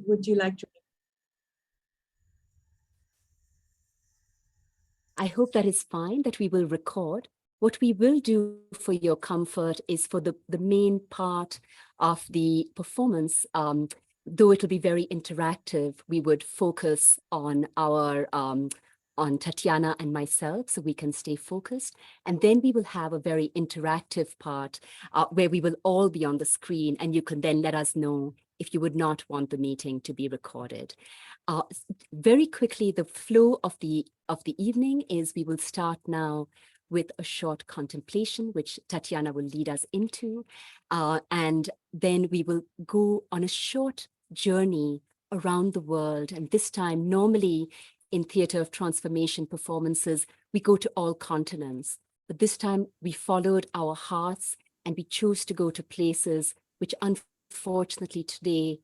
would you like to? I hope that is fine, that we will record. What we will do for your comfort is for the main part of the performance, though it will be very interactive, we would focus on our on Tatiana and myself so we can stay focused. And then we will have a very interactive part where we will all be on the screen, and you can then let us know if you would not want the meeting to be recorded. Very quickly, the flow of the evening is we will start now with a short contemplation, which Tatiana will lead us into. And then we will go on a short journey around the world. And this time, normally in Theatre of Transformation performances, we go to all continents. But this time we followed our hearts and we chose to go to places which unfortunately today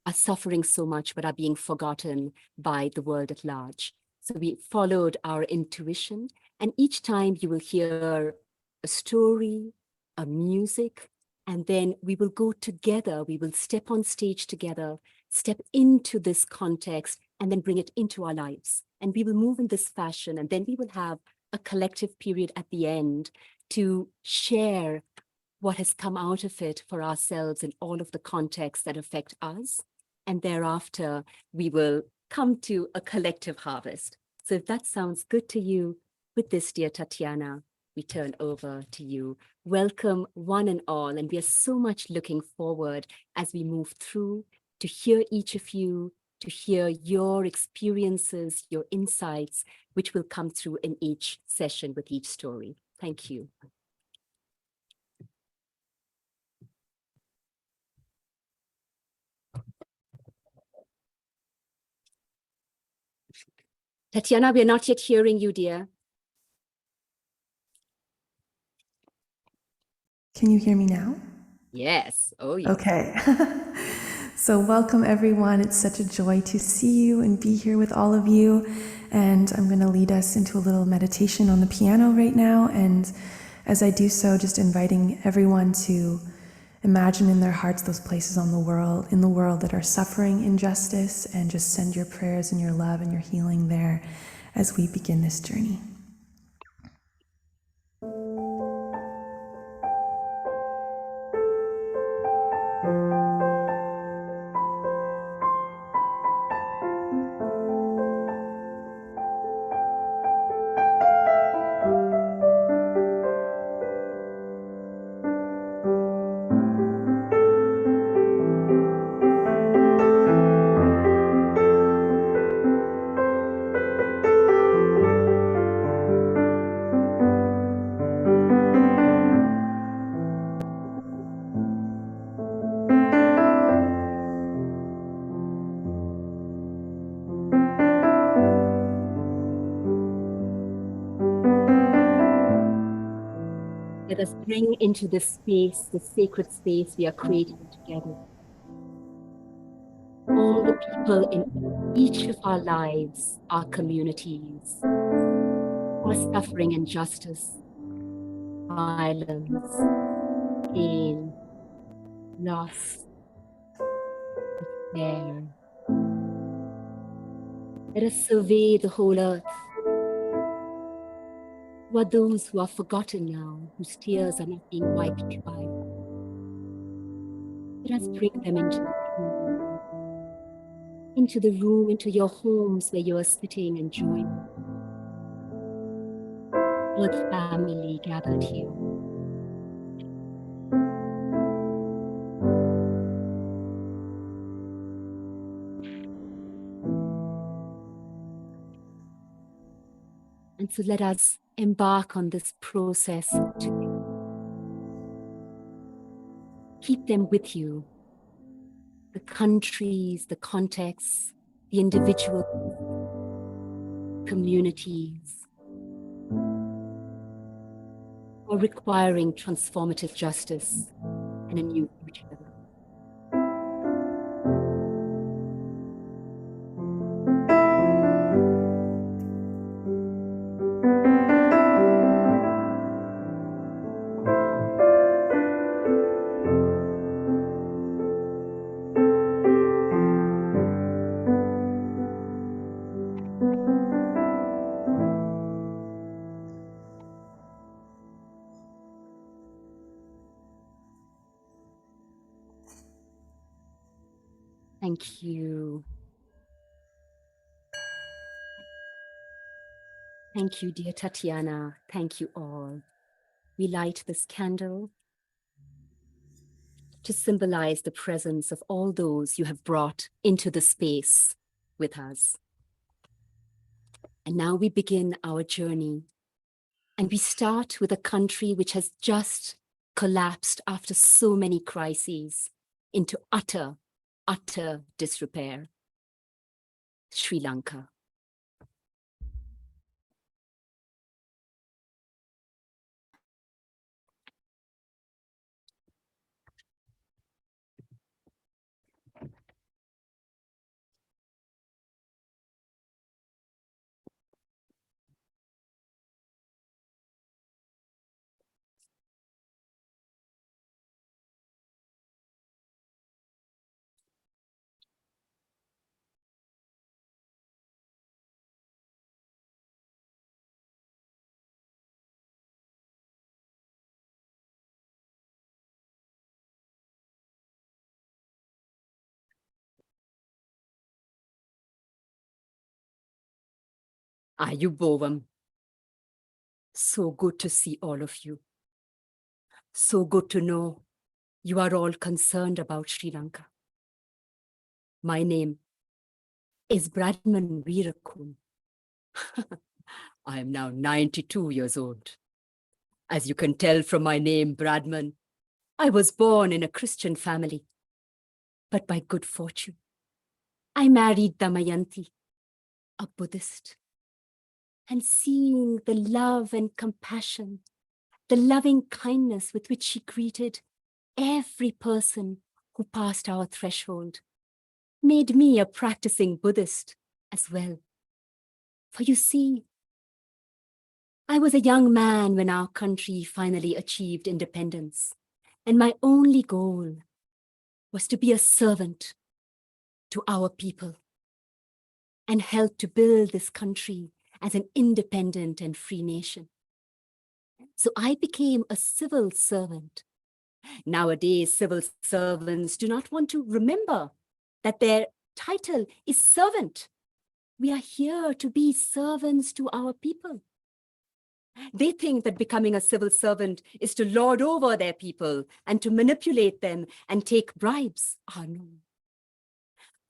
are suffering so much but are being forgotten by the world at large. So we followed our intuition, and each time you will hear a story, a music, and then we will go together, we will step on stage together, step into this context, and then bring it into our lives. And we will move in this fashion, and then we will have a collective period at the end to share what has come out of it for ourselves in all of the contexts that affect us. And thereafter, we will come to a collective harvest. So if that sounds good to you, with this, dear Tatiana, we turn over to you. Welcome one and all, and we are so much looking forward as we move through to hear each of you, to hear your experiences, your insights, which will come through in each session with each story. Thank you. Tatiana, we are not yet hearing you, dear. Can you hear me now? Yes. Oh, yes. Okay. So welcome, everyone. It's such a joy to see you and be here with all of you. And I'm going to lead us into a little meditation on the piano right now. And as I do so, just inviting everyone to imagine in their hearts those places in the world that are suffering injustice, and just send your prayers and your love and your healing there as we begin this journey. Let us bring into this space, the sacred space we are creating together, all the people in each of our lives, our communities, who are suffering injustice, violence, pain, loss, despair. Let us survey the whole earth. Who are those who are forgotten now, whose tears are not being wiped dry? Let us bring them into the room, into your homes where you are sitting and joining. Earth family gathered here. And so let us embark on this process together. Keep them with you. The countries, the contexts, the individual communities are requiring transformative justice and a new future. Thank you. Thank you, dear Tatiana. Thank you all. We light this candle to symbolize the presence of all those you have brought into the space with us. And now we begin our journey. And we start with a country which has just collapsed after so many crises into utter disrepair. Sri Lanka. Ayubovam. So good to see all of you. So good to know you are all concerned about Sri Lanka. My name is Bradman Veerakun. I am now 92 years old. As you can tell from my name, Bradman, I was born in a Christian family. But by good fortune, I married Damayanti, a Buddhist. And seeing the love and compassion, the loving kindness with which she greeted every person who passed our threshold, made me a practicing Buddhist as well. For you see, I was a young man when our country finally achieved independence, and my only goal was to be a servant to our people and help to build this country as an independent and free nation. So I became a civil servant. Nowadays, civil servants do not want to remember that their title is servant. We are here to be servants to our people. They think that becoming a civil servant is to lord over their people and to manipulate them and take bribes. Ah, no.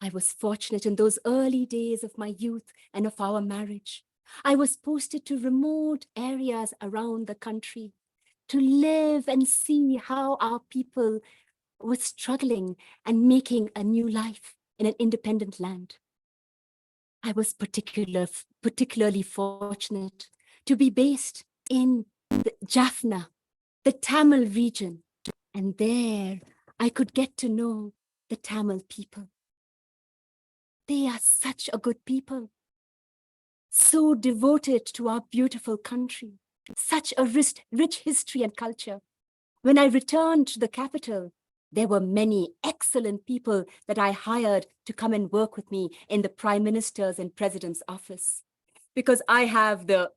I was fortunate in those early days of my youth and of our marriage. I was posted to remote areas around the country to live and see how our people were struggling and making a new life in an independent land. I was particularly fortunate to be based in Jaffna, the Tamil region, and there I could get to know the Tamil people. They are such a good people, so devoted to our beautiful country, such a rich history and culture. When I returned to the capital, there were many excellent people that I hired to come and work with me in the Prime Minister's and President's office, because I have the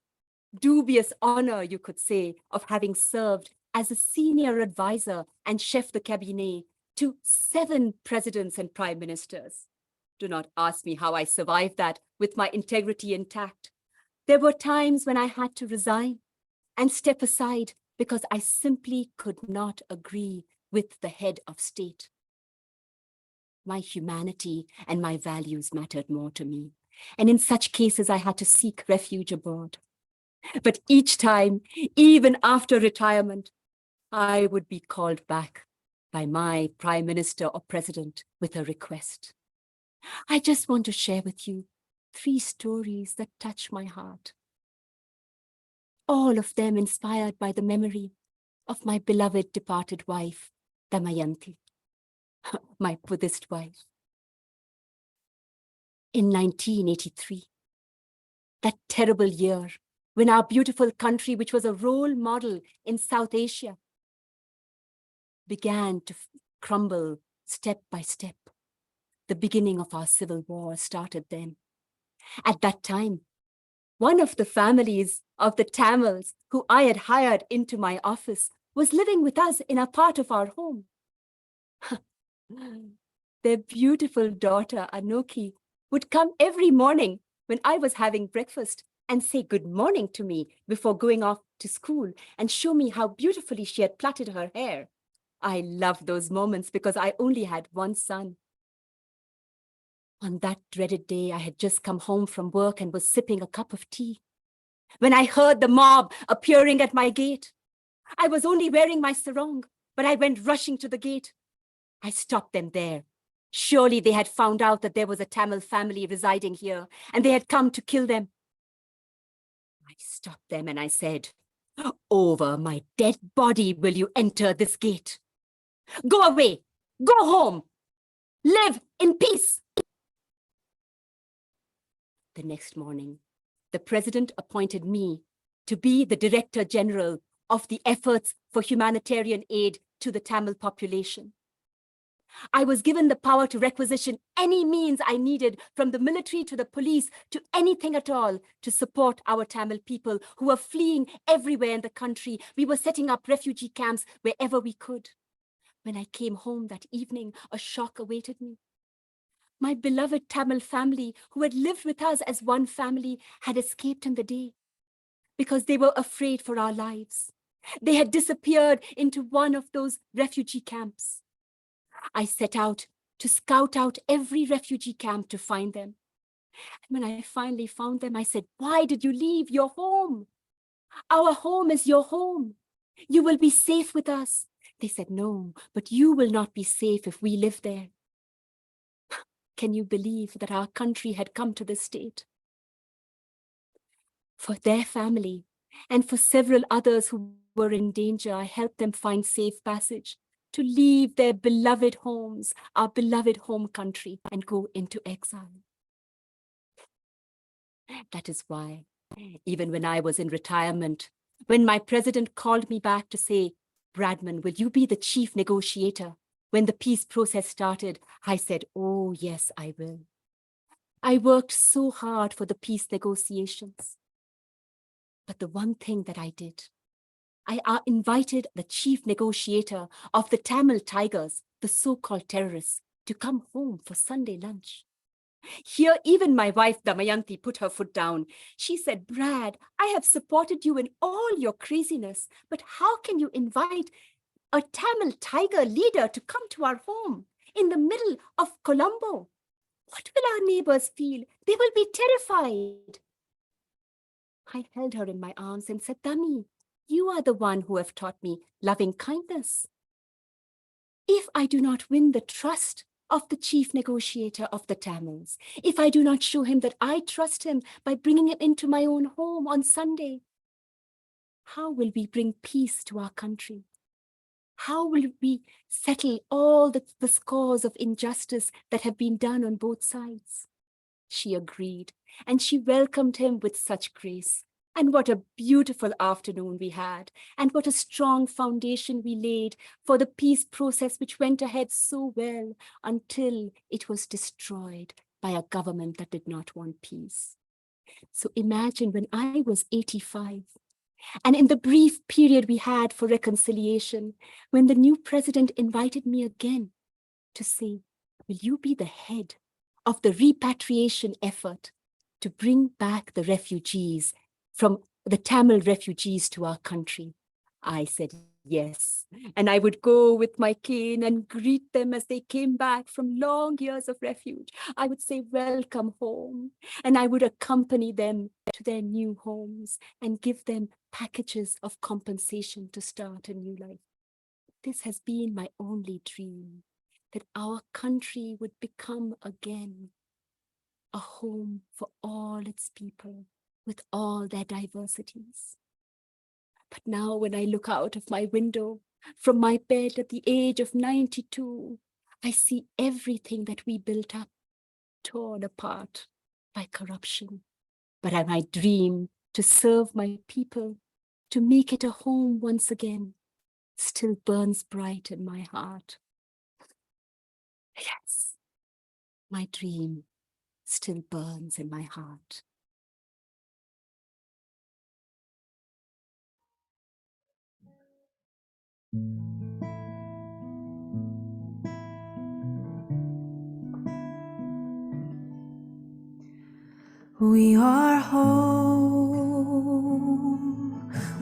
dubious honor, you could say, of having served as a senior advisor and chef de cabinet to 7 presidents and prime ministers. Do not ask me how I survived that with my integrity intact. There were times when I had to resign and step aside because I simply could not agree with the head of state. My humanity and my values mattered more to me. And in such cases, I had to seek refuge abroad. But each time, even after retirement, I would be called back by my prime minister or president with a request. I just want to share with you 3 stories that touch my heart. All of them inspired by the memory of my beloved departed wife, Damayanti, my Buddhist wife. In 1983, that terrible year, when our beautiful country, which was a role model in South Asia, began to crumble step by step. The beginning of our civil war started then. At that time, one of the families of the Tamils who I had hired into my office was living with us in a part of our home. their beautiful daughter, Anoki, would come every morning when I was having breakfast and say good morning to me before going off to school and show me how beautifully she had plaited her hair. I loved those moments because I only had one son. On that dreaded day, I had just come home from work and was sipping a cup of tea when I heard the mob appearing at my gate. I was only wearing my sarong, but I went rushing to the gate. I stopped them there. Surely they had found out that there was a Tamil family residing here, and they had come to kill them. I stopped them and I said, "Over my dead body will you enter this gate. Go away, go home, live in peace." The next morning, the president appointed me to be the Director General of the efforts for humanitarian aid to the Tamil population. I was given the power to requisition any means I needed, from the military to the police to anything at all, to support our Tamil people who were fleeing everywhere in the country. We were setting up refugee camps wherever we could. When I came home that evening, a shock awaited me. My beloved Tamil family, who had lived with us as one family, had escaped in the day because they were afraid for our lives. They had disappeared into one of those refugee camps. I set out to scout out every refugee camp to find them. And when I finally found them, I said, "Why did you leave your home? Our home is your home. You will be safe with us." They said, "No, but you will not be safe if we live there." Can you believe that our country had come to this state? For their family and for several others who were in danger, I helped them find safe passage to leave their beloved homes, our beloved home country, and go into exile. That is why, even when I was in retirement, when my president called me back to say, "Bradman, will you be the chief negotiator when the peace process started?" I said, "Oh, yes, I will." I worked so hard for the peace negotiations. But the one thing that I did, I invited the chief negotiator of the Tamil Tigers, the so-called terrorists, to come home for Sunday lunch. Here, even my wife Damayanti put her foot down. She said, "Brad, I have supported you in all your craziness, but how can you invite a Tamil tiger leader to come to our home in the middle of Colombo? What will our neighbors feel? They will be terrified." I held her in my arms and said, "Dami, you are the one who have taught me loving kindness. If I do not win the trust of the chief negotiator of the Tamils, if I do not show him that I trust him by bringing him into my own home on Sunday, how will we bring peace to our country? How will we settle all the scores of injustice that have been done on both sides?" She agreed, and she welcomed him with such grace. And what a beautiful afternoon we had, and what a strong foundation we laid for the peace process, which went ahead so well until it was destroyed by a government that did not want peace. So imagine when I was 85, and in the brief period we had for reconciliation, when the new president invited me again to say, "Will you be the head of the repatriation effort to bring back the refugees from the Tamil refugees to our country?" I said yes, and I would go with my cane and greet them as they came back from long years of refuge. I would say, "Welcome home," and I would accompany them to their new homes and give them packages of compensation to start a new life. This has been my only dream, that our country would become again a home for all its people with all their diversities. But now when I look out of my window from my bed at the age of 92, I see everything that we built up torn apart by corruption. But my dream to serve my people, to make it a home once again, still burns bright in my heart. Yes, my dream still burns in my heart. We are home.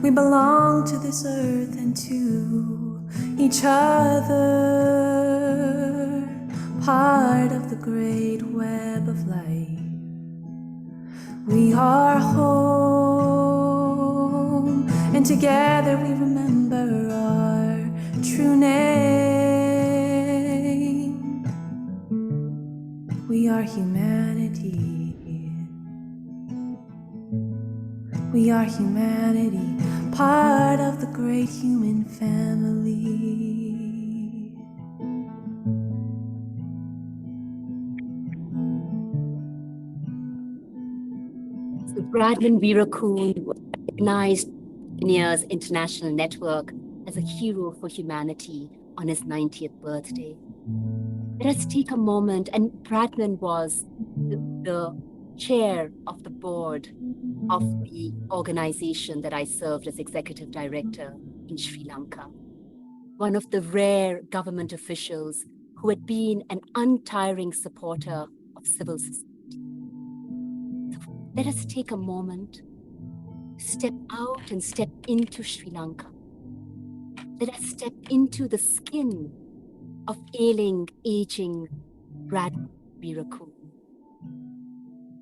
We belong to this earth and to each other, part of the great web of life. We are home, and together we remember our true name. We are humanity. We are humanity, part of the great human family. So Bradman Veerakoon was recognized Engineers International Network as a hero for humanity on his 90th birthday. Let us take a moment, and Bradman was the chair of the board of the organization that I served as executive director in Sri Lanka. One of the rare government officials who had been an untiring supporter of civil society. So let us take a moment, step out and step into Sri Lanka. Let us step into the skin of ailing, aging Bradman Veerakoon.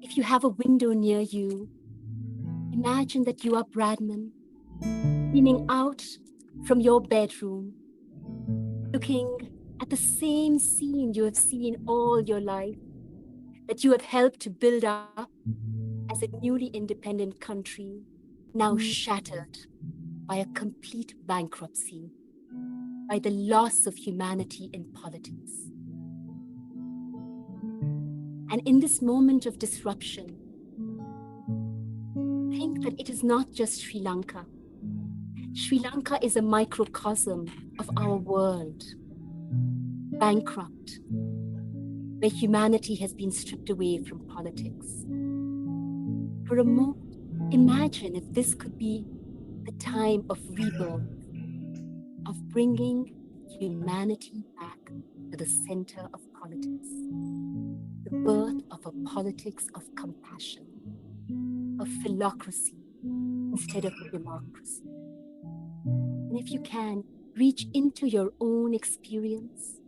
If you have a window near you, imagine that you are Bradman, leaning out from your bedroom, looking at the same scene you have seen all your life, that you have helped to build up as a newly independent country, now shattered by a complete bankruptcy, by the loss of humanity in politics. And in this moment of disruption, think that it is not just Sri Lanka. Sri Lanka is a microcosm of our world, bankrupt, where humanity has been stripped away from politics. For a moment, imagine if this could be the time of rebirth, of bringing humanity back to the center of politics, the birth of a politics of compassion, of philocracy instead of democracy. And if you can, reach into your own experience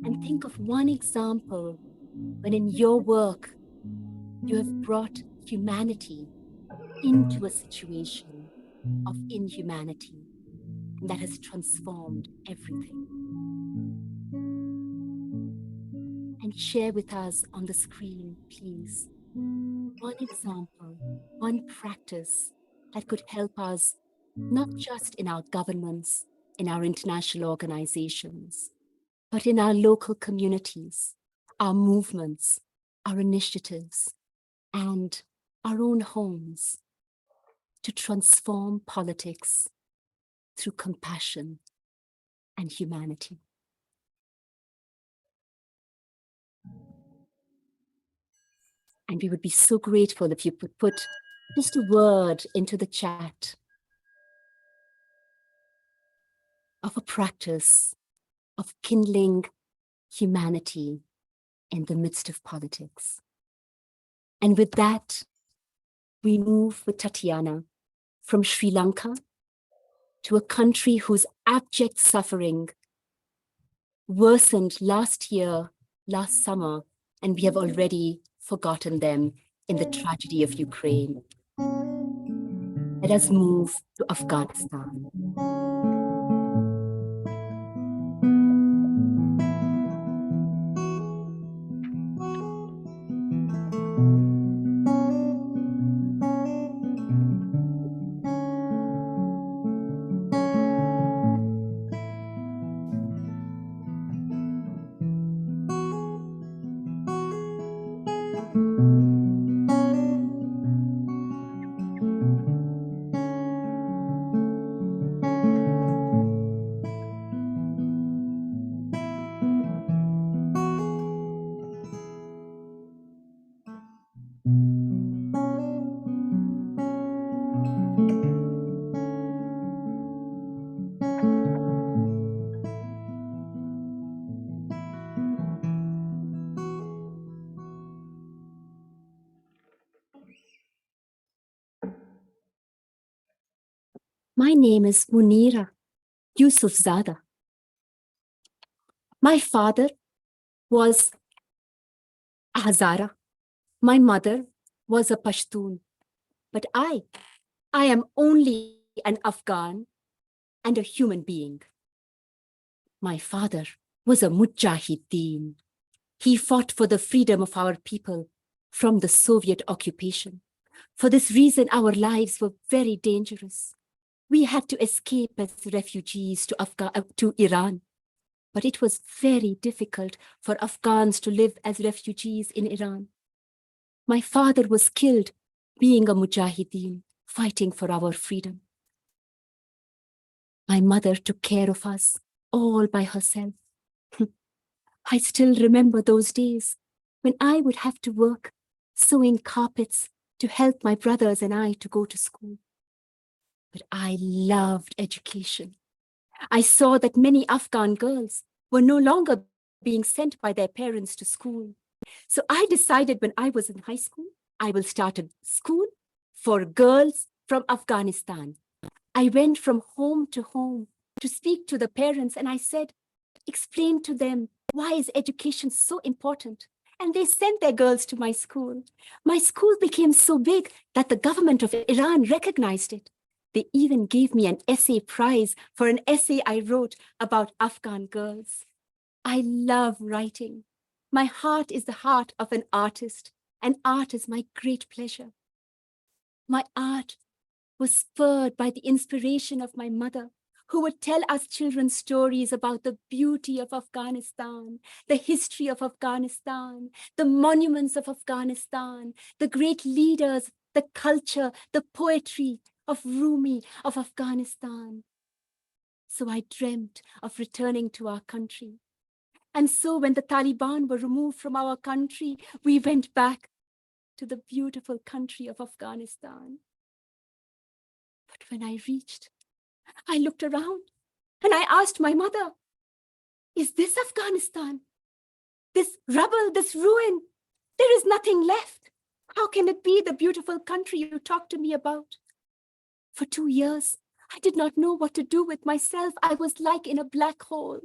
and think of one example when in your work you have brought humanity into a situation of inhumanity, and that has transformed everything. And share with us on the screen, please, one example, one practice that could help us, not just in our governments, in our international organizations, but in our local communities, our movements, our initiatives, and our own homes, to transform politics through compassion and humanity. And we would be so grateful if you could put just a word into the chat of a practice of kindling humanity in the midst of politics. And with that, we move with Tatiana from Sri Lanka to a country whose abject suffering worsened last summer, and we have already forgotten them in the tragedy of Ukraine. Let us move to Afghanistan. My name is Munira Yusufzada. My father was a Hazara. My mother was a Pashtun. But I am only an Afghan and a human being. My father was a Mujahideen. He fought for the freedom of our people from the Soviet occupation. For this reason, our lives were very dangerous. We had to escape as refugees to Iran. But it was very difficult for Afghans to live as refugees in Iran. My father was killed being a Mujahideen, fighting for our freedom. My mother took care of us all by herself. I still remember those days when I would have to work sewing carpets to help my brothers and I to go to school. But I loved education. I saw that many Afghan girls were no longer being sent by their parents to school. So I decided when I was in high school, I will start a school for girls from Afghanistan. I went from home to speak to the parents, and I said, explain to them why is education so important. And they sent their girls to my school. My school became so big that the government of Iran recognized it. They even gave me an essay prize for an essay I wrote about Afghan girls. I love writing. My heart is the heart of an artist, and art is my great pleasure. My art was spurred by the inspiration of my mother, who would tell us children stories about the beauty of Afghanistan, the history of Afghanistan, the monuments of Afghanistan, the great leaders, the culture, the poetry of Rumi of Afghanistan. So I dreamt of returning to our country. And so when the Taliban were removed from our country, we went back to the beautiful country of Afghanistan. But when I reached, I looked around and I asked my mother, is this Afghanistan? This rubble, this ruin, there is nothing left. How can it be the beautiful country you talked to me about? For 2 years, I did not know what to do with myself. I was like in a black hole,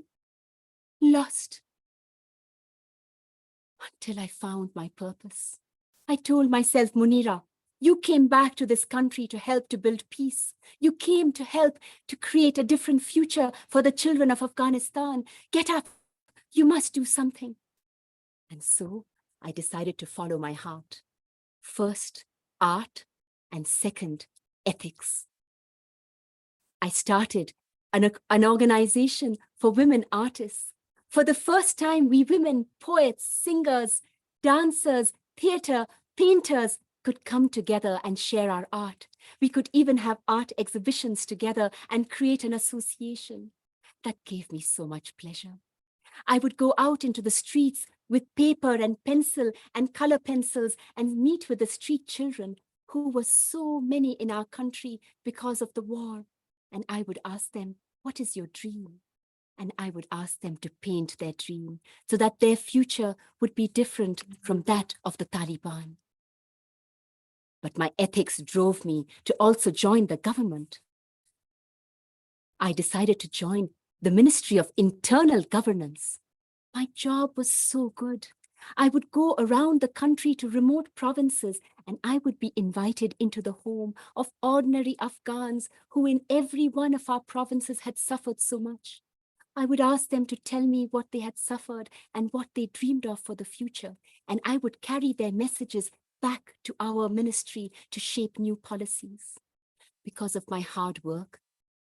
lost. Until I found my purpose. I told myself, Munira, you came back to this country to help to build peace. You came to help to create a different future for the children of Afghanistan. Get up. You must do something. And so I decided to follow my heart. First, art, and second, ethics. I started an organization for women artists. For the first time, we women, poets, singers, dancers, theater, painters could come together and share our art. We could even have art exhibitions together and create an association. That gave me so much pleasure. I would go out into the streets with paper and pencil and color pencils and meet with the street children, who were so many in our country because of the war. And I would ask them, what is your dream? And I would ask them to paint their dream so that their future would be different from that of the Taliban. But my ethics drove me to also join the government. I decided to join the Ministry of Internal Governance. My job was so good. I would go around the country to remote provinces, and I would be invited into the home of ordinary Afghans who in every one of our provinces had suffered so much. I would ask them to tell me what they had suffered and what they dreamed of for the future, and I would carry their messages back to our ministry to shape new policies. Because of my hard work,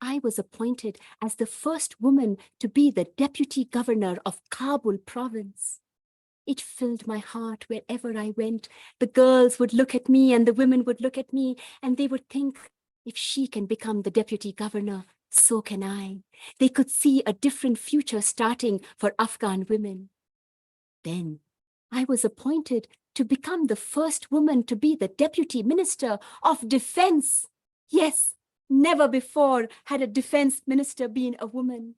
I was appointed as the first woman to be the deputy governor of Kabul province. It filled my heart wherever I went. The girls would look at me and the women would look at me and they would think, if she can become the deputy governor, so can I. They could see a different future starting for Afghan women. Then I was appointed to become the first woman to be the deputy minister of defense. Yes, never before had a defense minister been a woman.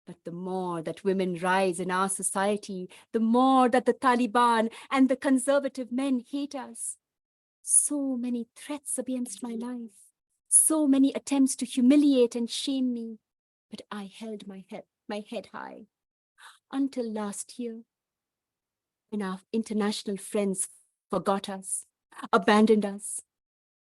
But the more that women rise in our society, the more that the Taliban and the conservative men hate us. So many threats against my life, so many attempts to humiliate and shame me, but I held my head high until last year, when our international friends forgot us, abandoned us.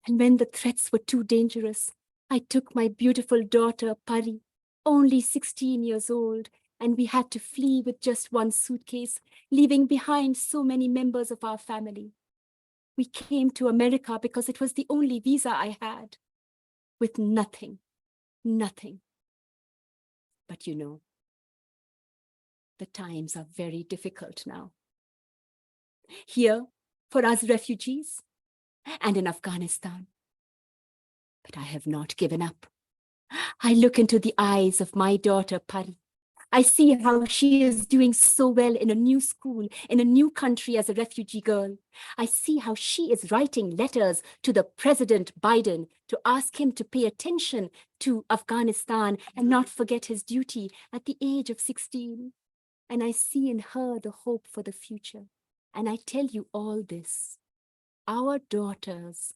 And when the threats were too dangerous, I took my beautiful daughter, Pari, only 16 years old, and we had to flee with just one suitcase, leaving behind so many members of our family. We came to America because it was the only visa I had, with nothing. But you know, the times are very difficult now. Here, for us refugees, and in Afghanistan. But I have not given up. I look into the eyes of my daughter, Pari. I see how she is doing so well in a new school, in a new country as a refugee girl. I see how she is writing letters to the President Biden to ask him to pay attention to Afghanistan and not forget his duty at the age of 16. And I see in her the hope for the future. And I tell you all this. Our daughters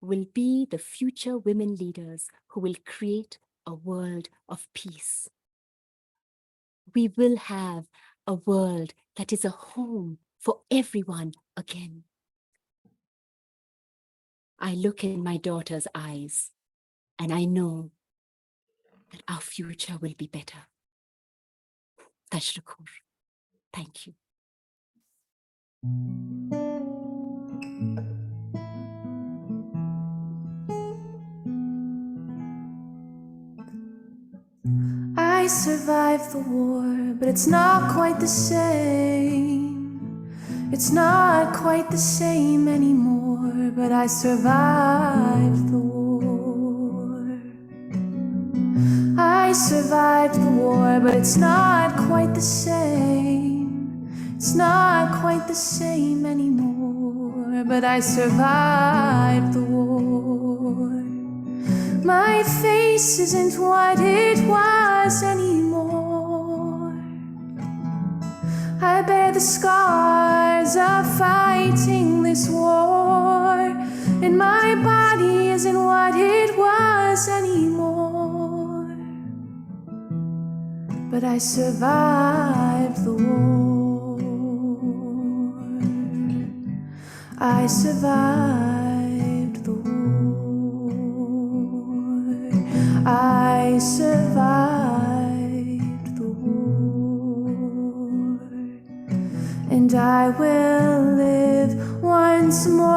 will be the future women leaders who will create a world of peace. We will have a world that is a home for everyone again. I look in my daughter's eyes and I know that our future will be better. Tashrakur. Thank you. I survived the war, but it's not quite the same. It's not quite the same anymore, but I survived the war. I survived the war, but it's not quite the same. It's not quite the same anymore, but I survived the war. My face isn't what it was anymore. I bear the scars of fighting this war, and my body isn't what it was anymore. But I survived the war. I survived the war. I survived the war, and I will live once more.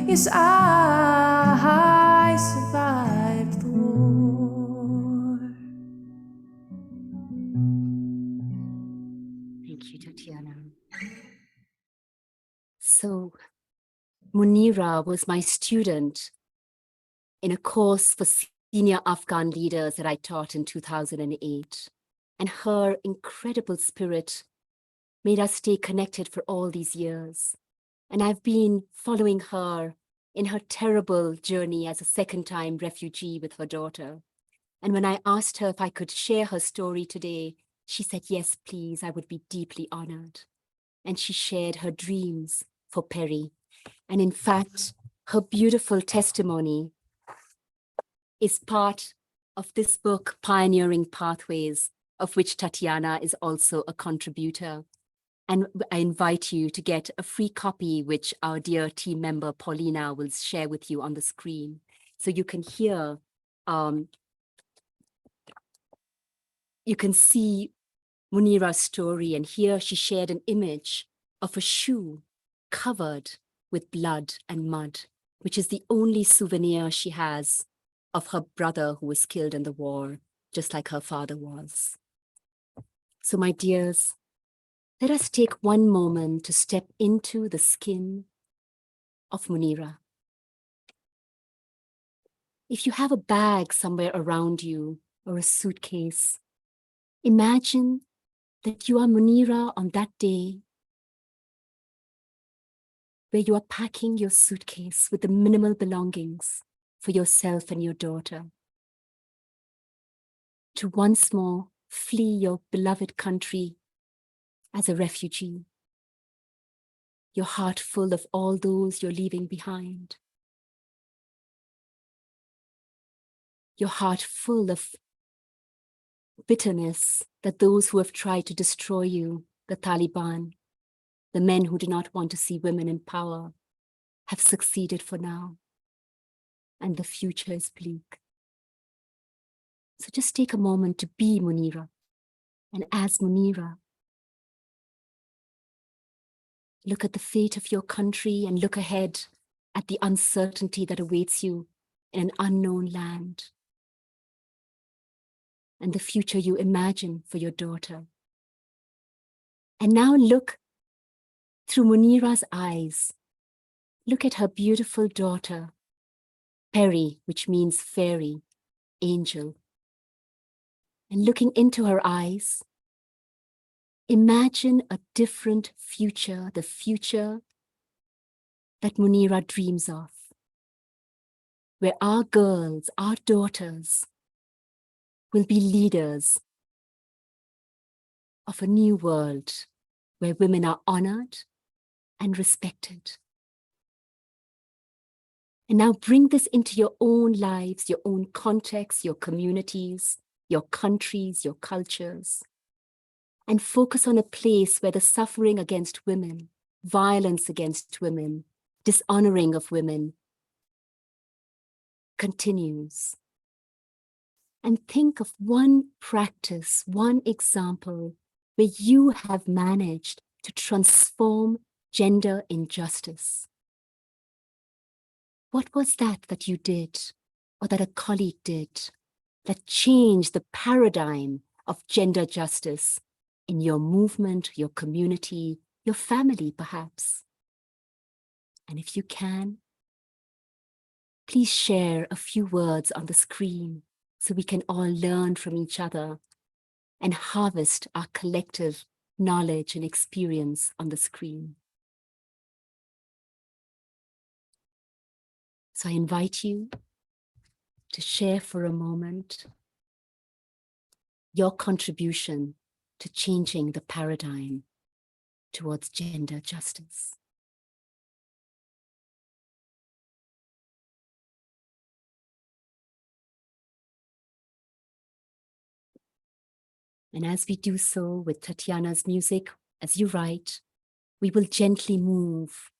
Yes, I survived the war. Thank you, Tatiana. So, Munira was my student in a course for senior Afghan leaders that I taught in 2008. And her incredible spirit made us stay connected for all these years. And I've been following her in her terrible journey as a second-time refugee with her daughter. And when I asked her if I could share her story today, she said, yes, please, I would be deeply honored. And she shared her dreams for Perry. And in fact, her beautiful testimony is part of this book, Pioneering Pathways, of which Tatiana is also a contributor. And I invite you to get a free copy, which our dear team member, Paulina, will share with you on the screen. So you can hear, you can see Munira's story, and here she shared an image of a shoe covered with blood and mud, which is the only souvenir she has of her brother who was killed in the war, just like her father was. So my dears, let us take one moment to step into the skin of Munira. If you have a bag somewhere around you or a suitcase, imagine that you are Munira on that day where you are packing your suitcase with the minimal belongings for yourself and your daughter, to once more flee your beloved country as a refugee, your heart full of all those you're leaving behind. your heart full of bitterness that those who have tried to destroy you, the Taliban, the men who do not want to see women in power, have succeeded for now, and the future is bleak. So just take a moment to be Munira, and as Munira, look at the fate of your country and look ahead at the uncertainty that awaits you in an unknown land, and the future you imagine for your daughter. And now look through Munira's eyes. Look at her beautiful daughter, Peri, which means fairy, angel. And looking into her eyes, imagine a different future, the future that Munira dreams of, where our girls, our daughters, will be leaders of a new world where women are honored and respected. And now bring this into your own lives, your own contexts, your communities, your countries, your cultures, and focus on a place where the suffering against women, violence against women, dishonoring of women continues. And think of one practice, one example where you have managed to transform gender injustice. What was that you did, or that a colleague did, that changed the paradigm of gender justice in your movement, your community, your family, perhaps? And if you can, please share a few words on the screen so we can all learn from each other and harvest our collective knowledge and experience on the screen. So I invite you to share for a moment your contribution to changing the paradigm towards gender justice. And as we do so with Tatiana's music, as you write, we will gently move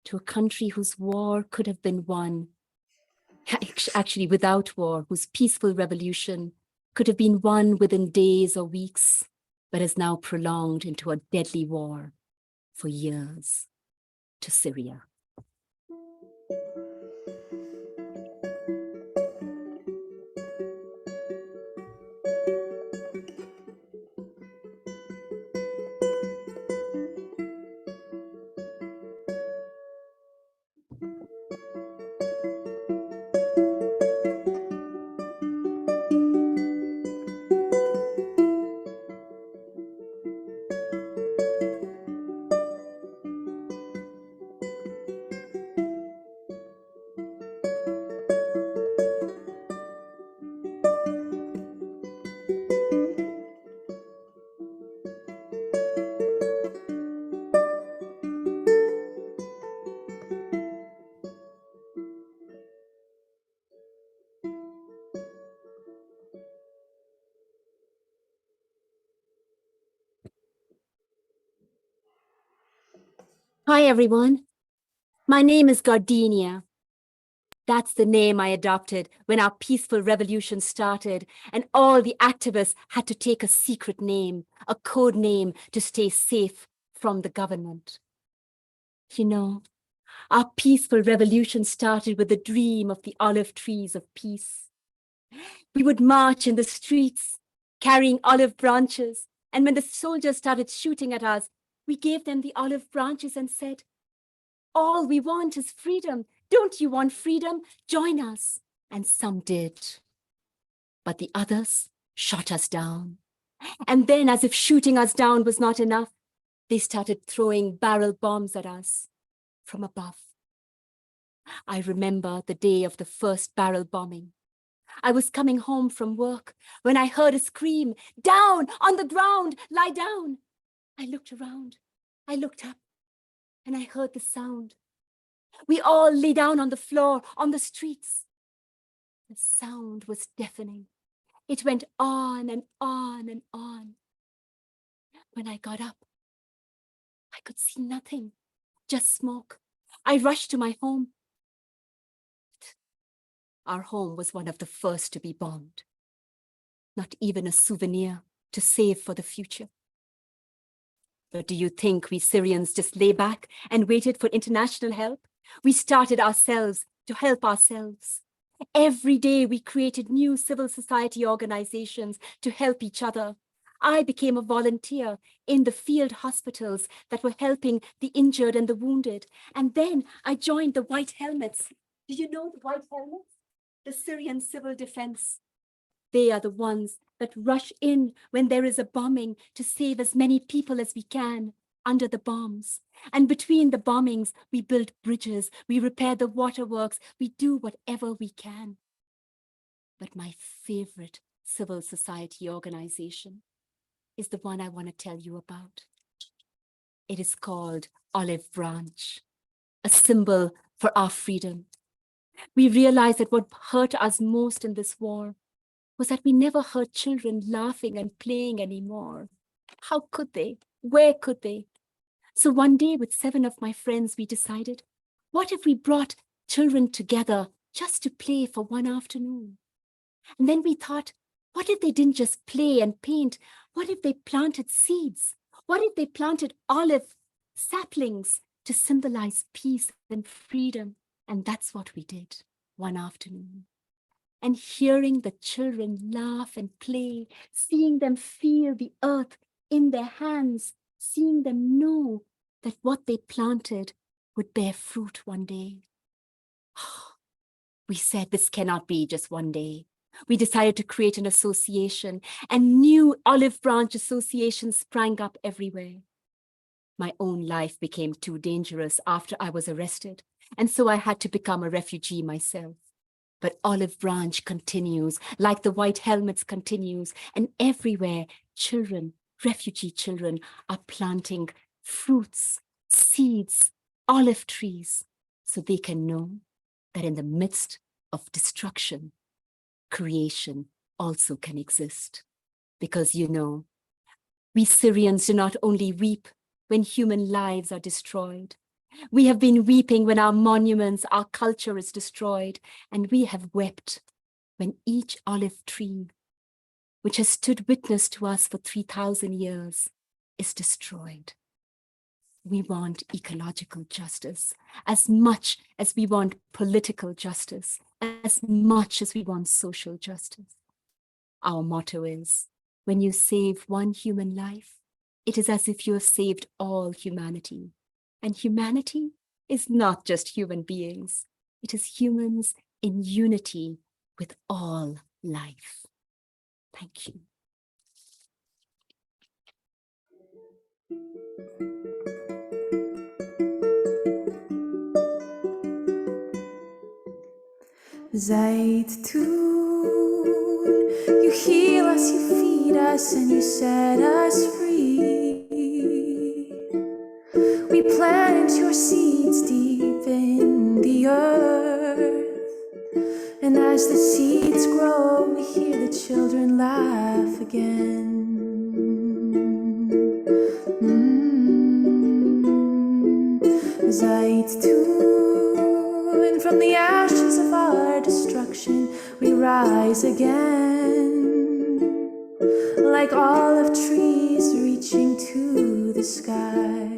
to a country whose war could have been won, actually without war, whose peaceful revolution could have been won within days or weeks, but is now prolonged into a deadly war for years, to Syria. Hi, everyone. My name is Gardenia. That's the name I adopted when our peaceful revolution started, and all the activists had to take a secret name, a code name to stay safe from the government. You know, our peaceful revolution started with the dream of the olive trees of peace. We would march in the streets, carrying olive branches, and when the soldiers started shooting at us, we gave them the olive branches and said, "All we want is freedom. Don't you want freedom? Join us." And some did. But the others shot us down. And then, as if shooting us down was not enough, they started throwing barrel bombs at us from above. I remember the day of the first barrel bombing. I was coming home from work when I heard a scream, "Down, on the ground, lie down." I looked around, I looked up, and I heard the sound. We all lay down on the floor, on the streets. The sound was deafening. It went on and on and on. When I got up, I could see nothing, just smoke. I rushed to my home. Our home was one of the first to be bombed. Not even a souvenir to save for the future. But do you think we Syrians just lay back and waited for international help? We started ourselves to help ourselves. Every day we created new civil society organizations to help each other. I became a volunteer in the field hospitals that were helping the injured and the wounded. And then I joined the White Helmets. Do you know the White Helmets? The Syrian Civil Defense. They are the ones that rush in when there is a bombing to save as many people as we can under the bombs. And between the bombings, we build bridges, we repair the waterworks, we do whatever we can. But my favorite civil society organization is the one I want to tell you about. It is called Olive Branch, a symbol for our freedom. We realized that what hurt us most in this war was that we never heard children laughing and playing anymore. How could they? Where could they? So one day with 7 of my friends, we decided, what if we brought children together just to play for one afternoon? And then we thought, what if they didn't just play and paint? What if they planted seeds? What if they planted olive saplings to symbolize peace and freedom? And that's what we did one afternoon. And hearing the children laugh and play, seeing them feel the earth in their hands, seeing them know that what they planted would bear fruit one day. We said this cannot be just one day. We decided to create an association, and new olive branch associations sprang up everywhere. My own life became too dangerous after I was arrested, and so I had to become a refugee myself. But Olive Branch continues, like the White Helmets continues, and everywhere children, refugee children, are planting fruits, seeds, olive trees, so they can know that in the midst of destruction, creation also can exist. Because you know, we Syrians do not only weep when human lives are destroyed. We have been weeping when our monuments, our culture is destroyed, and we have wept when each olive tree, which has stood witness to us for 3,000 years, is destroyed. We want ecological justice as much as we want political justice, as much as we want social justice. Our motto is, when you save one human life, it is as if you have saved all humanity. And humanity is not just human beings. It is humans in unity with all life. Thank you. Zaitun, you heal us, you feed us, and you set us free. We plant your seeds deep in the earth, and as the seeds grow, we hear the children laugh again. Zaitun, from the ashes of our destruction, we rise again, like olive trees reaching to the sky.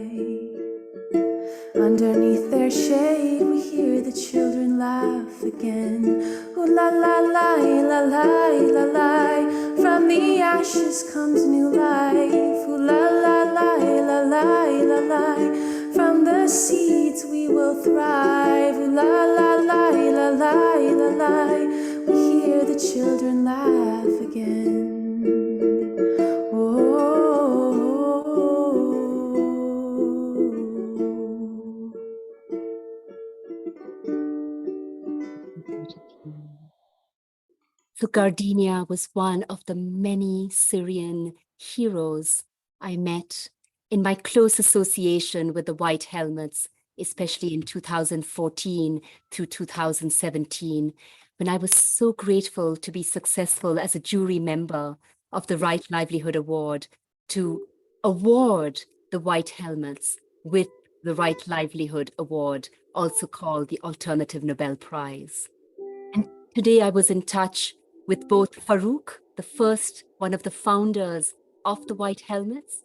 Underneath their shade, we hear the children laugh again. Ooh la la la la la la la. From the ashes comes new life. Ooh la la la la la la la. From the seeds we will thrive. Ooh la la la la la la la. We hear the children laugh again. So Gardenia was one of the many Syrian heroes I met in my close association with the White Helmets, especially in 2014 through 2017, when I was so grateful to be successful as a jury member of the Right Livelihood Award to award the White Helmets with the Right Livelihood Award, also called the Alternative Nobel Prize. And today I was in touch with both Farouk, the first one of the founders of the White Helmets,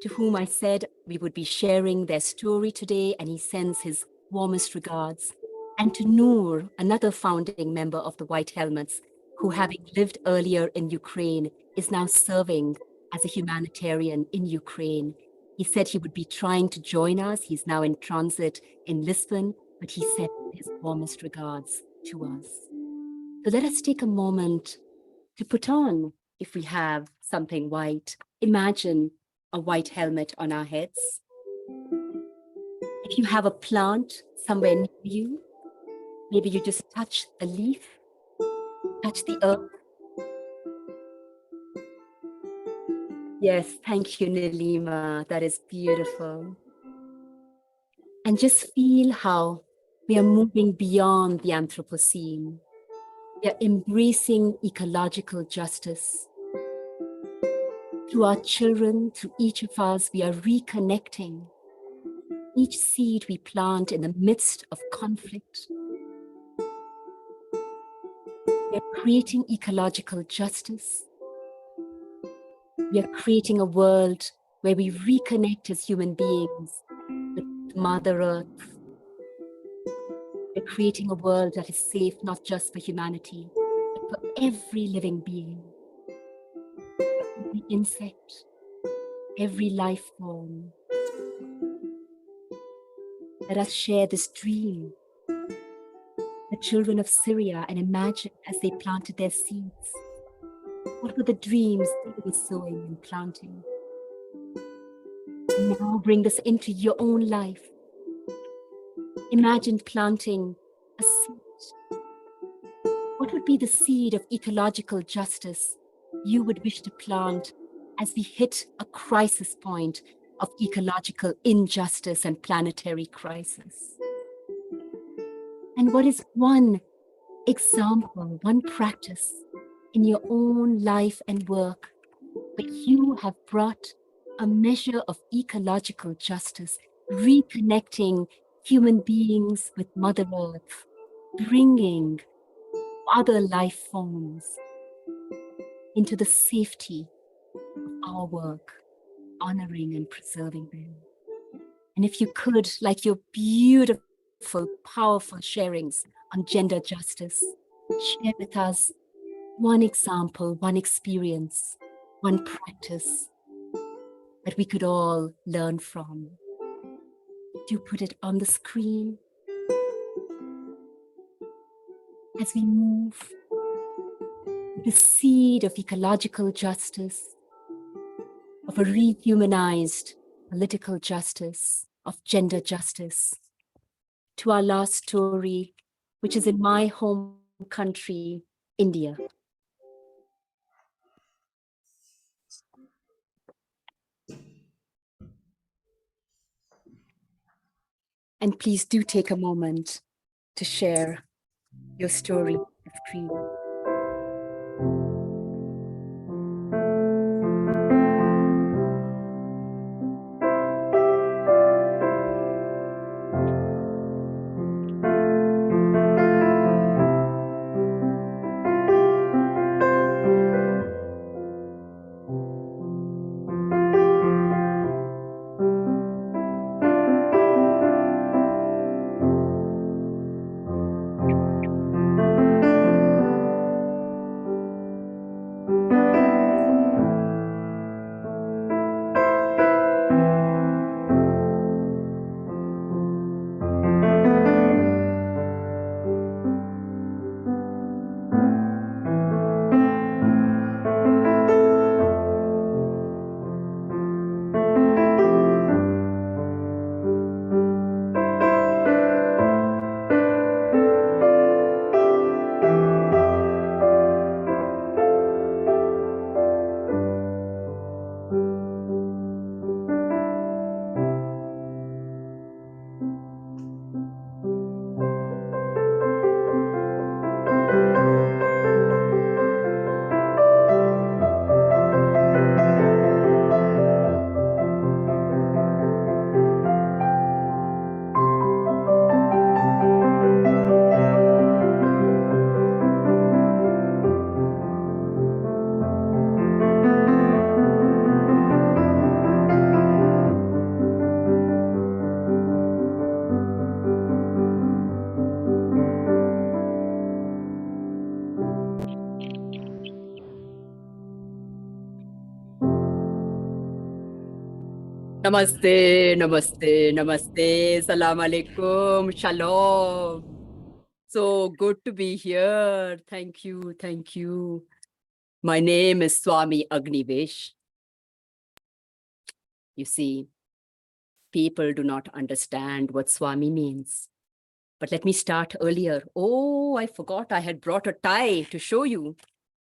to whom I said we would be sharing their story today, and he sends his warmest regards. And to Noor, another founding member of the White Helmets, who, having lived earlier in Ukraine, is now serving as a humanitarian in Ukraine. He said he would be trying to join us. He's now in transit in Lisbon, but he sent his warmest regards to us. So let us take a moment to put on, if we have something white, imagine a white helmet on our heads. If you have a plant somewhere near you, maybe you just touch a leaf, touch the earth. Yes, thank you, Nilima. That is beautiful. And just feel how we are moving beyond the Anthropocene. We are embracing ecological justice. Through our children, through each of us, we are reconnecting. Each seed we plant in the midst of conflict, we are creating ecological justice. We are creating a world where we reconnect as human beings with Mother Earth. We're creating a world that is safe not just for humanity, but for every living being, every insect, every life form. Let us share this dream, the children of Syria, and imagine as they planted their seeds, what were the dreams they were sowing and planting? And now bring this into your own life. Imagine planting a seed. What would be the seed of ecological justice you would wish to plant as we hit a crisis point of ecological injustice and planetary crisis? And what is one example, one practice in your own life and work where you have brought a measure of ecological justice, reconnecting human beings with Mother Earth, bringing other life forms into the safety of our work, honoring and preserving them? And if you could, like your beautiful, powerful sharings on gender justice, share with us one example, one experience, one practice that we could all learn from. Do put it on the screen as we move the seed of ecological justice, of a rehumanized political justice, of gender justice, to our last story, which is in my home country, India. And please do take a moment to share your story on the screen. Namaste, namaste, namaste, salam alaikum, shalom. So good to be here. Thank you, thank you. My name is Swami Agnivesh. You see, people do not understand what Swami means. But let me start earlier. Oh, I forgot I had brought a tie to show you.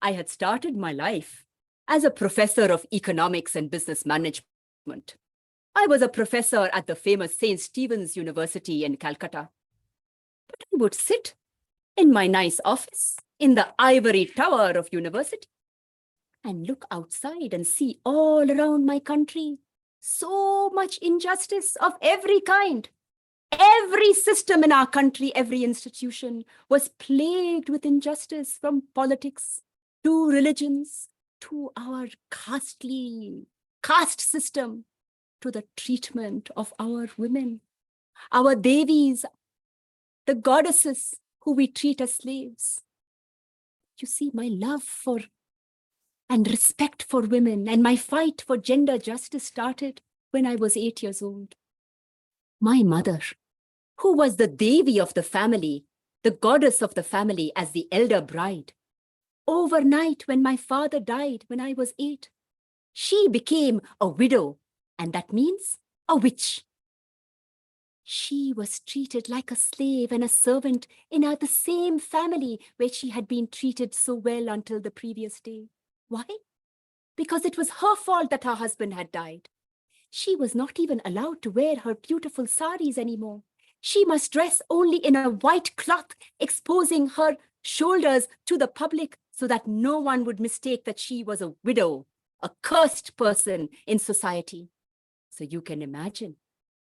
I had started my life as a professor of economics and business management. I was a professor at the famous St. Stephen's University in Calcutta. But I would sit in my nice office in the ivory tower of university and look outside and see all around my country so much injustice of every kind. Every system in our country, every institution was plagued with injustice, from politics to religions to our caste system, to the treatment of our women, our devis, the goddesses who we treat as slaves. You see, my love for and respect for women and my fight for gender justice started when I was 8 years old. My mother, who was the devi of the family, the goddess of the family as the elder bride, overnight when my father died when I was 8, she became a widow, and that means a witch. She was treated like a slave and a servant in the same family where she had been treated so well until the previous day. Why? Because it was her fault that her husband had died. She was not even allowed to wear her beautiful saris anymore. She must dress only in a white cloth, exposing her shoulders to the public so that no one would mistake that she was a widow, a cursed person in society. So you can imagine,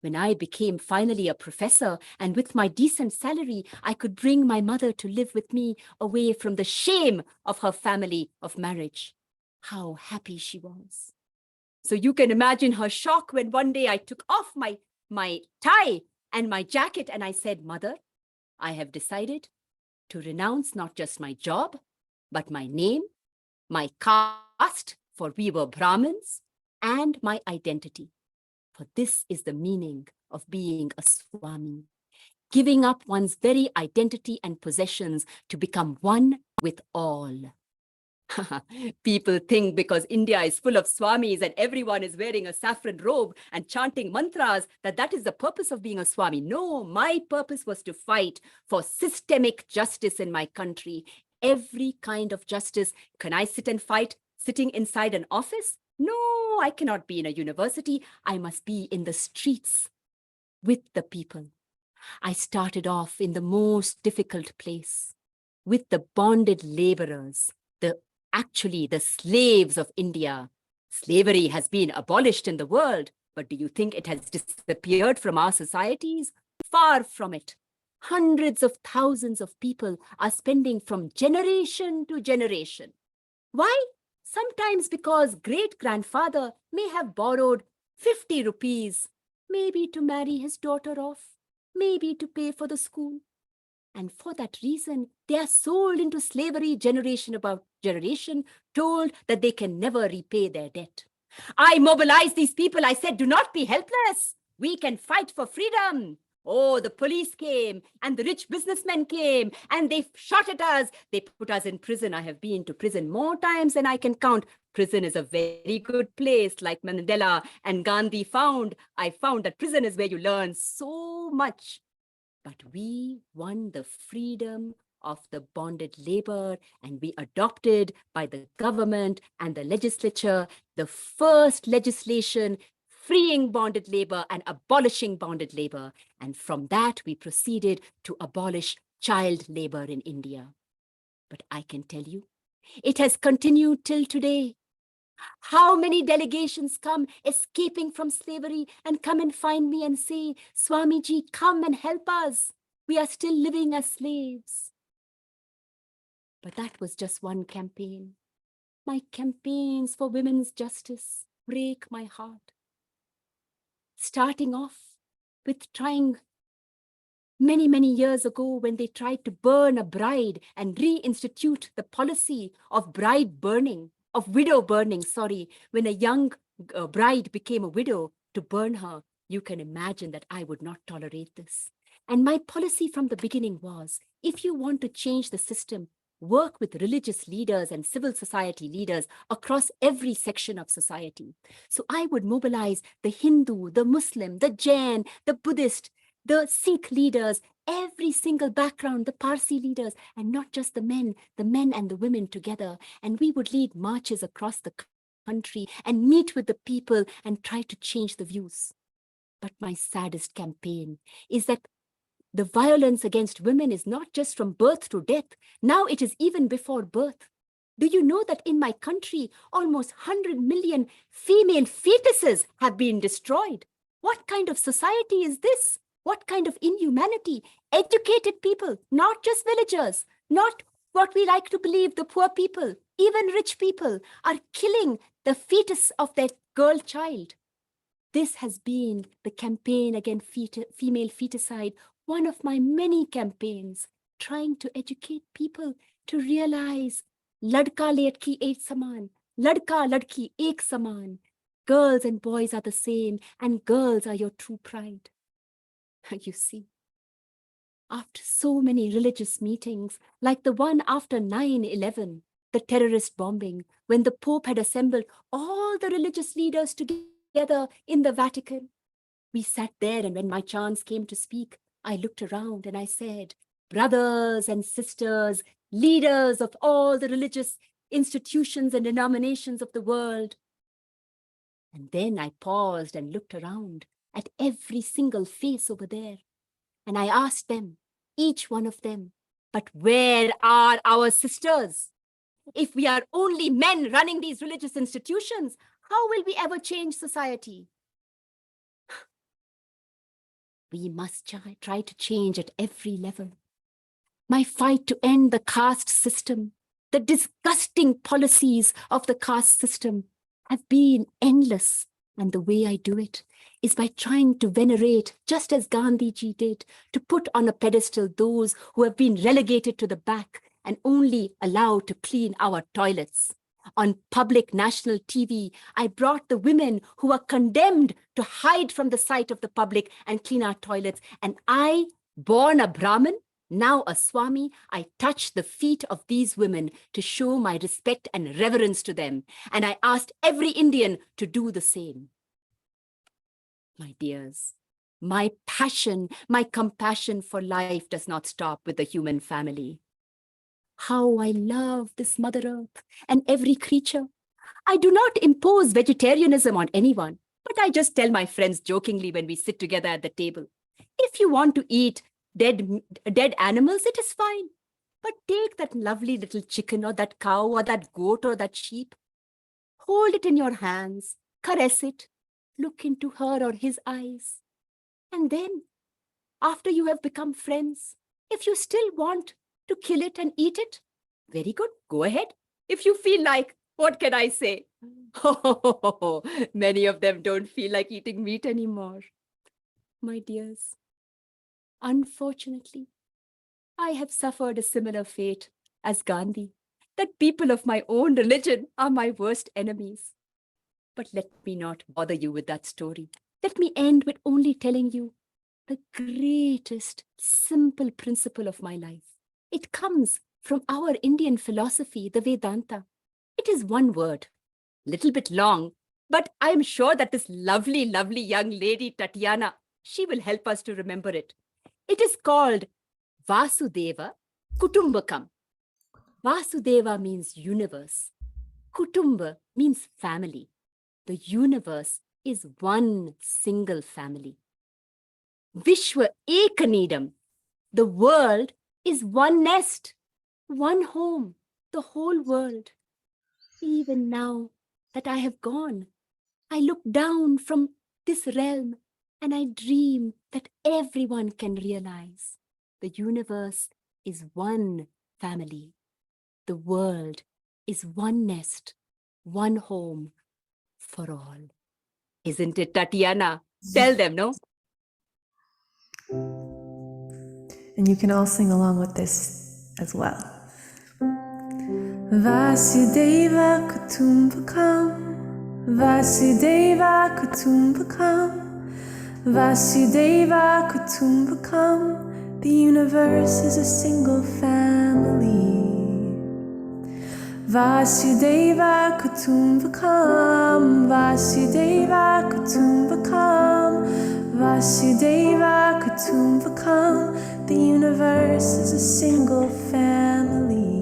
when I became finally a professor and with my decent salary, I could bring my mother to live with me away from the shame of her family of marriage. How happy she was. So you can imagine her shock when one day I took off my tie and my jacket and I said, "Mother, I have decided to renounce not just my job, but my name, my caste, for we were Brahmins, and my identity. For this is the meaning of being a Swami, giving up one's very identity and possessions to become one with all." People think because India is full of Swamis and everyone is wearing a saffron robe and chanting mantras that is the purpose of being a Swami. No, my purpose was to fight for systemic justice in my country. Every kind of justice. Can I sit and fight sitting inside an office? No, I cannot be in a university. I must be in the streets with the people. I started off in the most difficult place with the bonded laborers, actually the slaves of India. Slavery has been abolished in the world, but do you think it has disappeared from our societies? Far from it. Hundreds of thousands of people are spending from generation to generation. Why? Sometimes because great-grandfather may have borrowed 50 rupees, maybe to marry his daughter off, maybe to pay for the school. And for that reason, they are sold into slavery generation about generation, told that they can never repay their debt. I mobilized these people. I said, "Do not be helpless. We can fight for freedom." Oh, the police came and the rich businessmen came and they shot at us. They put us in prison. I have been to prison more times than I can count. Prison is a very good place, like Mandela and Gandhi found. I found that prison is where you learn so much. But we won the freedom of the bonded labor, and we adopted by the government and the legislature the first legislation freeing bonded labor and abolishing bonded labor. And from that, we proceeded to abolish child labor in India. But I can tell you, it has continued till today. How many delegations come escaping from slavery and come and find me and say, "Swamiji, come and help us. We are still living as slaves." But that was just one campaign. My campaigns for women's justice break my heart. Starting off with trying many, many years ago when they tried to burn a bride and reinstitute the policy of bride burning, of widow burning, when a young bride became a widow, to burn her, you can imagine that I would not tolerate this. And my policy from the beginning was, if you want to change the system, work with religious leaders and civil society leaders across every section of society. So I would mobilize the Hindu, the Muslim, the Jain, the Buddhist, the Sikh leaders, every single background, the Parsi leaders, and not just the men and the women together. And we would lead marches across the country and meet with the people and try to change the views. But my saddest campaign is that the violence against women is not just from birth to death. Now it is even before birth. Do you know that in my country, almost 100 million female fetuses have been destroyed? What kind of society is this? What kind of inhumanity? Educated people, not just villagers, not what we like to believe, the poor people, even rich people, are killing the fetus of their girl child. This has been the campaign against female feticide, one of my many campaigns, trying to educate people to realize ladka ladki ek saman, ladka ladki ek saman. Girls and boys are the same, and girls are your true pride. You see, after so many religious meetings, like the one after 9/11, the terrorist bombing, when the Pope had assembled all the religious leaders together in the Vatican, we sat there, and when my chance came to speak, I looked around and I said, brothers and sisters, leaders of all the religious institutions and denominations of the world. And then I paused and looked around at every single face over there. And I asked them, each one of them, but where are our sisters? If we are only men running these religious institutions, how will we ever change society? We must try to change at every level. My fight to end the caste system, the disgusting policies of the caste system, have been endless. And the way I do it is by trying to venerate, just as Gandhiji did, to put on a pedestal those who have been relegated to the back and only allowed to clean our toilets. On public national TV, I brought the women who are condemned to hide from the sight of the public and clean our toilets. And I, born a Brahmin, now a Swami, I touched the feet of these women to show my respect and reverence to them. And I asked every Indian to do the same. My dears, my passion, my compassion for life does not stop with the human family. How I love this Mother Earth and every creature. I do not impose vegetarianism on anyone, but I just tell my friends jokingly when we sit together at the table, if you want to eat dead animals, it is fine. But take that lovely little chicken or that cow or that goat or that sheep, hold it in your hands, caress it, look into her or his eyes. And then, after you have become friends, if you still want to kill it and eat it, very good, go ahead. If you feel like, what can I say? Oh, many of them don't feel like eating meat anymore. My dears, unfortunately, I have suffered a similar fate as Gandhi, that people of my own religion are my worst enemies. But let me not bother you with that story. Let me end with only telling you the greatest simple principle of my life. It comes from our Indian philosophy, the Vedanta. It is one word, little bit long, but I'm sure that this lovely, lovely young lady, Tatiana, she will help us to remember it. It is called Vasudeva Kutumbakam. Vasudeva means universe. Kutumba means family. The universe is one single family. Vishwa Ekanidam. The world is one nest, one home, the whole world. Even now that I have gone, I look down from this realm and I dream that everyone can realize the universe is one family. The world is one nest, one home for all. Isn't it, Tatiana? Tell them, no? And you can all sing along with this as well. Vasudeva Kutumbakam Vasudeva Kutumbakam, Vasudeva Kutumbakam. The universe is a single family. Vasudeva Kutumbakam, Vasudeva Kutumbakam, Vasudeva Kutumbakam. The universe is a single family.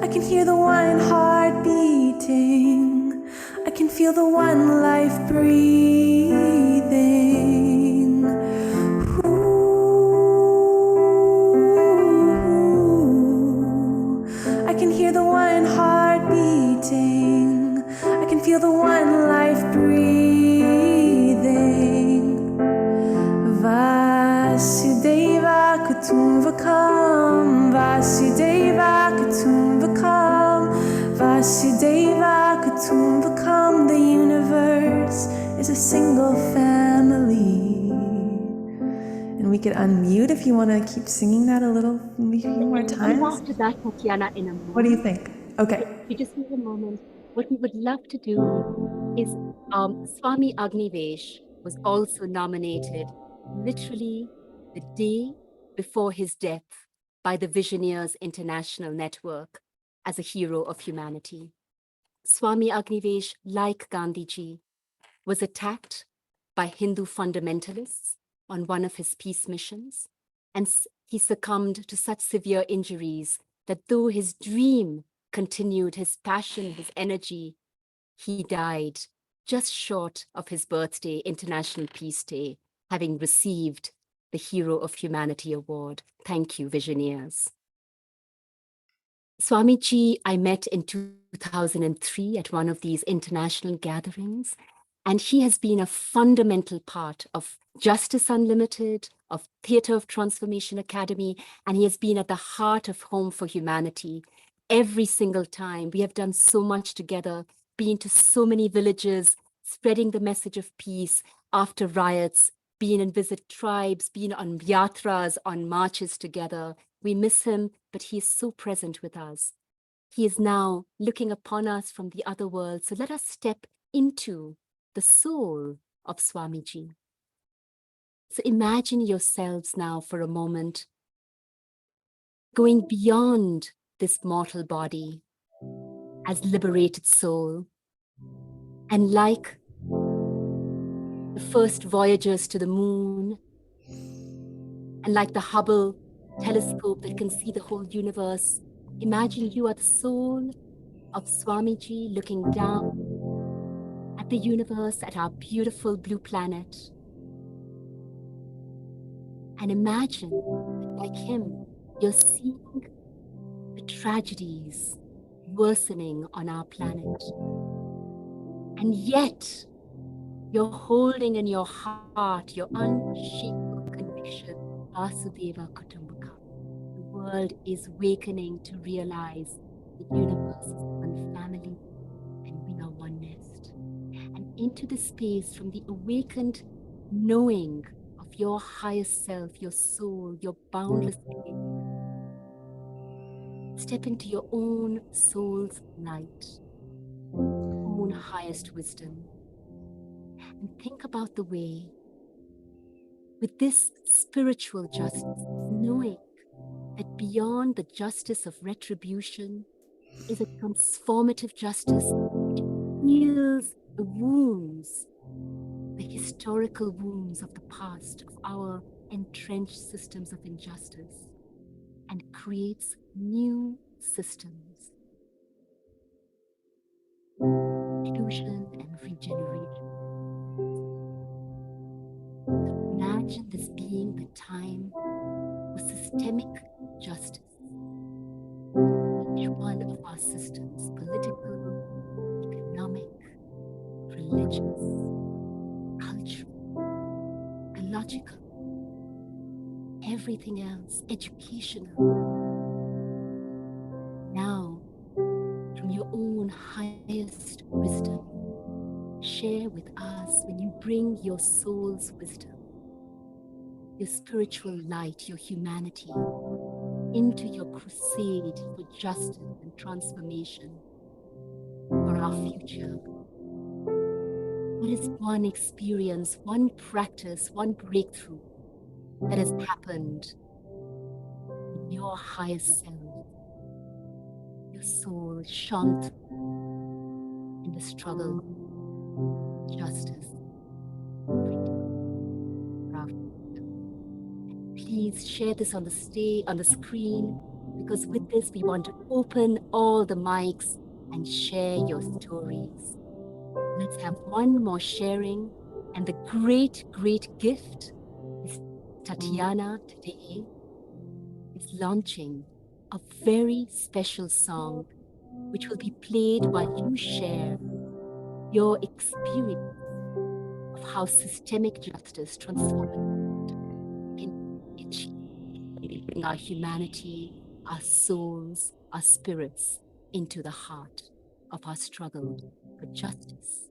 I can hear the one heart beating. I can feel the one life breathing. I can hear the one heart beating. I can feel the one life breathing. Vasudeva Kutumbakam, Vasudeva Kutumbakam, Vasudeva Kutumbakam. The universe is a single family. And we could unmute if you want to keep singing that a few more times. Come back to that, Tatiana, in a moment. What do you think? Okay. We just need a moment. What we would love to do is Swami Agnivesh was also nominated literally the day before his death by the Visionaries International Network as a hero of humanity. Swami Agnivesh, like Gandhiji, was attacked by Hindu fundamentalists on one of his peace missions, and he succumbed to such severe injuries that though his dream continued, his passion, his energy, he died just short of his birthday, International Peace Day, having received the Hero of Humanity Award. Thank you, Visionaries. Swamiji, I met in 2003 at one of these international gatherings, and he has been a fundamental part of Justice Unlimited, of Theatre of Transformation Academy, and he has been at the heart of Home for Humanity. Every single time, we have done so much together, been to so many villages, spreading the message of peace after riots, been and visit tribes, been on yatras, on marches together. We miss him, but he is so present with us. He is now looking upon us from the other world. So let us step into the soul of Swamiji. So imagine yourselves now for a moment going beyond this mortal body as liberated soul. And like the first voyagers to the moon, and like the Hubble telescope that can see the whole universe, imagine you are the soul of Swamiji looking down at the universe, at our beautiful blue planet. And imagine that like him, you're seeing the tragedies worsening on our planet. And yet, you're holding in your heart your unshakable conviction, Vasudeva Kutumbakam. The world is awakening to realize the universe is one family and we are one nest. And into the space from the awakened knowing of your highest self, your soul, your boundless being, step into your own soul's light, your own highest wisdom. And think about the way, with this spiritual justice, knowing that beyond the justice of retribution is a transformative justice which heals the wounds, the historical wounds of the past, of our entrenched systems of injustice, and creates new systems, inclusion and regeneration. Imagine this being the time for systemic justice. Each one of our systems, political, economic, religious, cultural, biological, everything else, educational. Now, from your own highest wisdom, share with us when you bring your soul's wisdom, your spiritual light, your humanity. into your crusade for justice and transformation for our future. What is one experience, one practice, one breakthrough that has happened in your highest self? Your soul shone through in the struggle, justice, freedom for our future. Please share this on the screen, because with this we want to open all the mics and share your stories. Let's have one more sharing. And the great, great gift is Tatiana today is launching a very special song, which will be played while you share your experience of how systemic justice transformative can bring our humanity, our souls, our spirits into the heart of our struggle for justice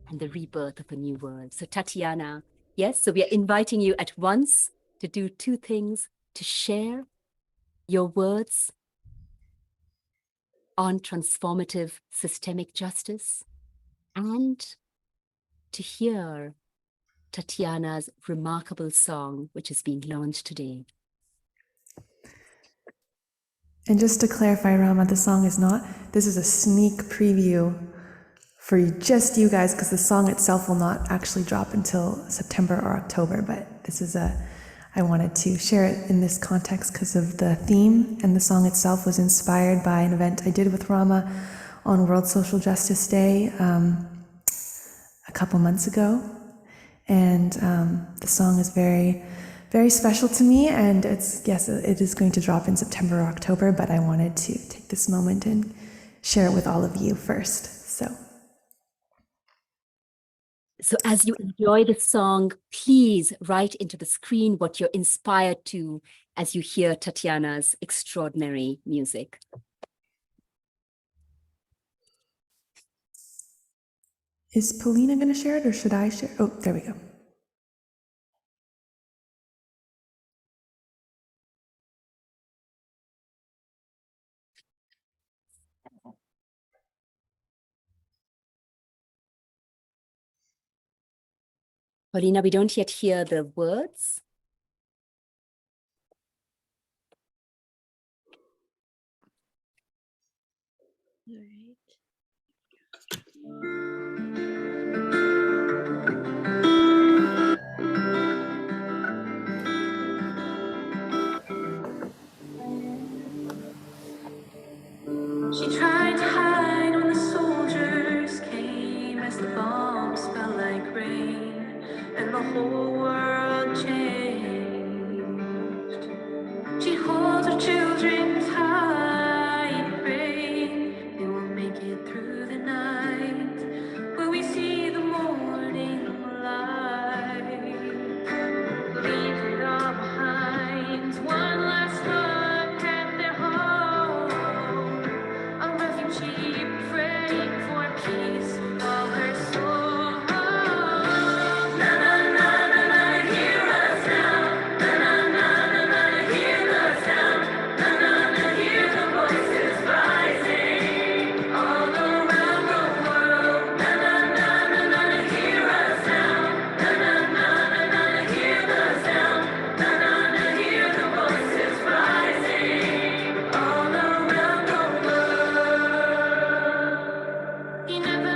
and the rebirth of a new world. So Tatiana, yes, so we are inviting you at once to do two things: to share your words on transformative systemic justice, and to hear Tatiana's remarkable song, which is being launched today. And just to clarify, Rama, the song is not, this is a sneak preview for just you guys, because the song itself will not actually drop until September or October, but this is I wanted to share it in this context because of the theme, and the song itself was inspired by an event I did with Rama on World Social Justice Day a couple months ago, and the song is very, very special to me, and yes, it is going to drop in September or October, but I wanted to take this moment and share it with all of you first. So as you enjoy the song, please write into the screen what you're inspired to as you hear Tatiana's extraordinary music. Is Polina going to share it, or should I share? Oh, there we go. Paulina, we don't yet hear the words. All right. She tried to hide when the soldiers came, as the bombs fell like rain, and the whole world changed. She holds her children tight and pray they will make it through the night. Will we see the morning light? Leave it all behind. One last look at their home. A refugee praying for peace while her soul. Na na na na na, hear us now. Na na na na na, hear the sound. Na na na, hear the voices rising all around the world. Na na na na na, hear us now. Na na na na na, hear the sound. Na na na, hear the voices rising all around the world. He never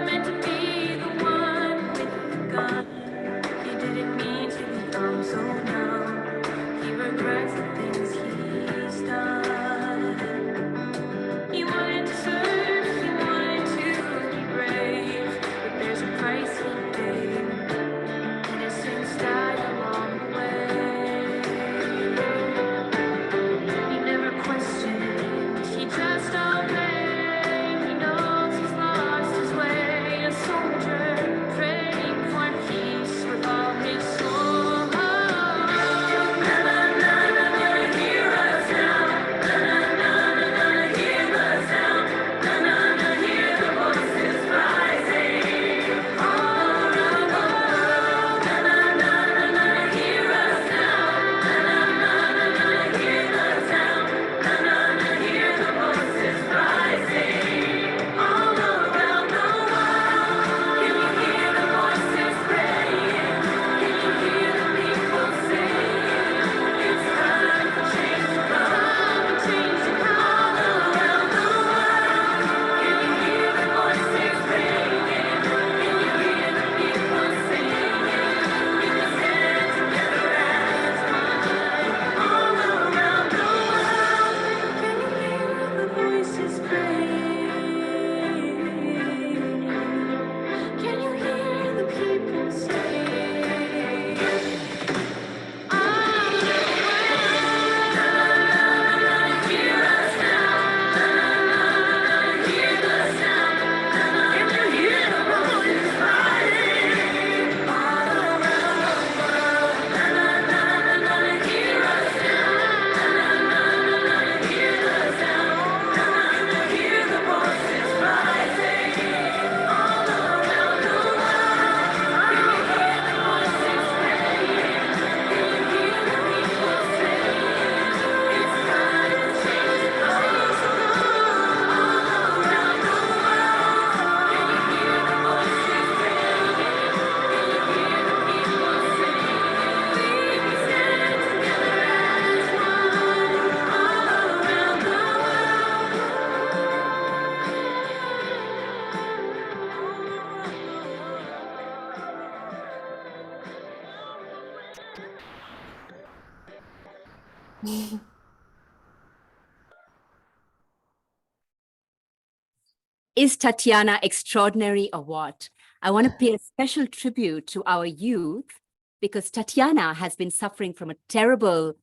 Is Tatiana extraordinary or what? I want to pay a special tribute to our youth because Tatiana has been suffering from a terrible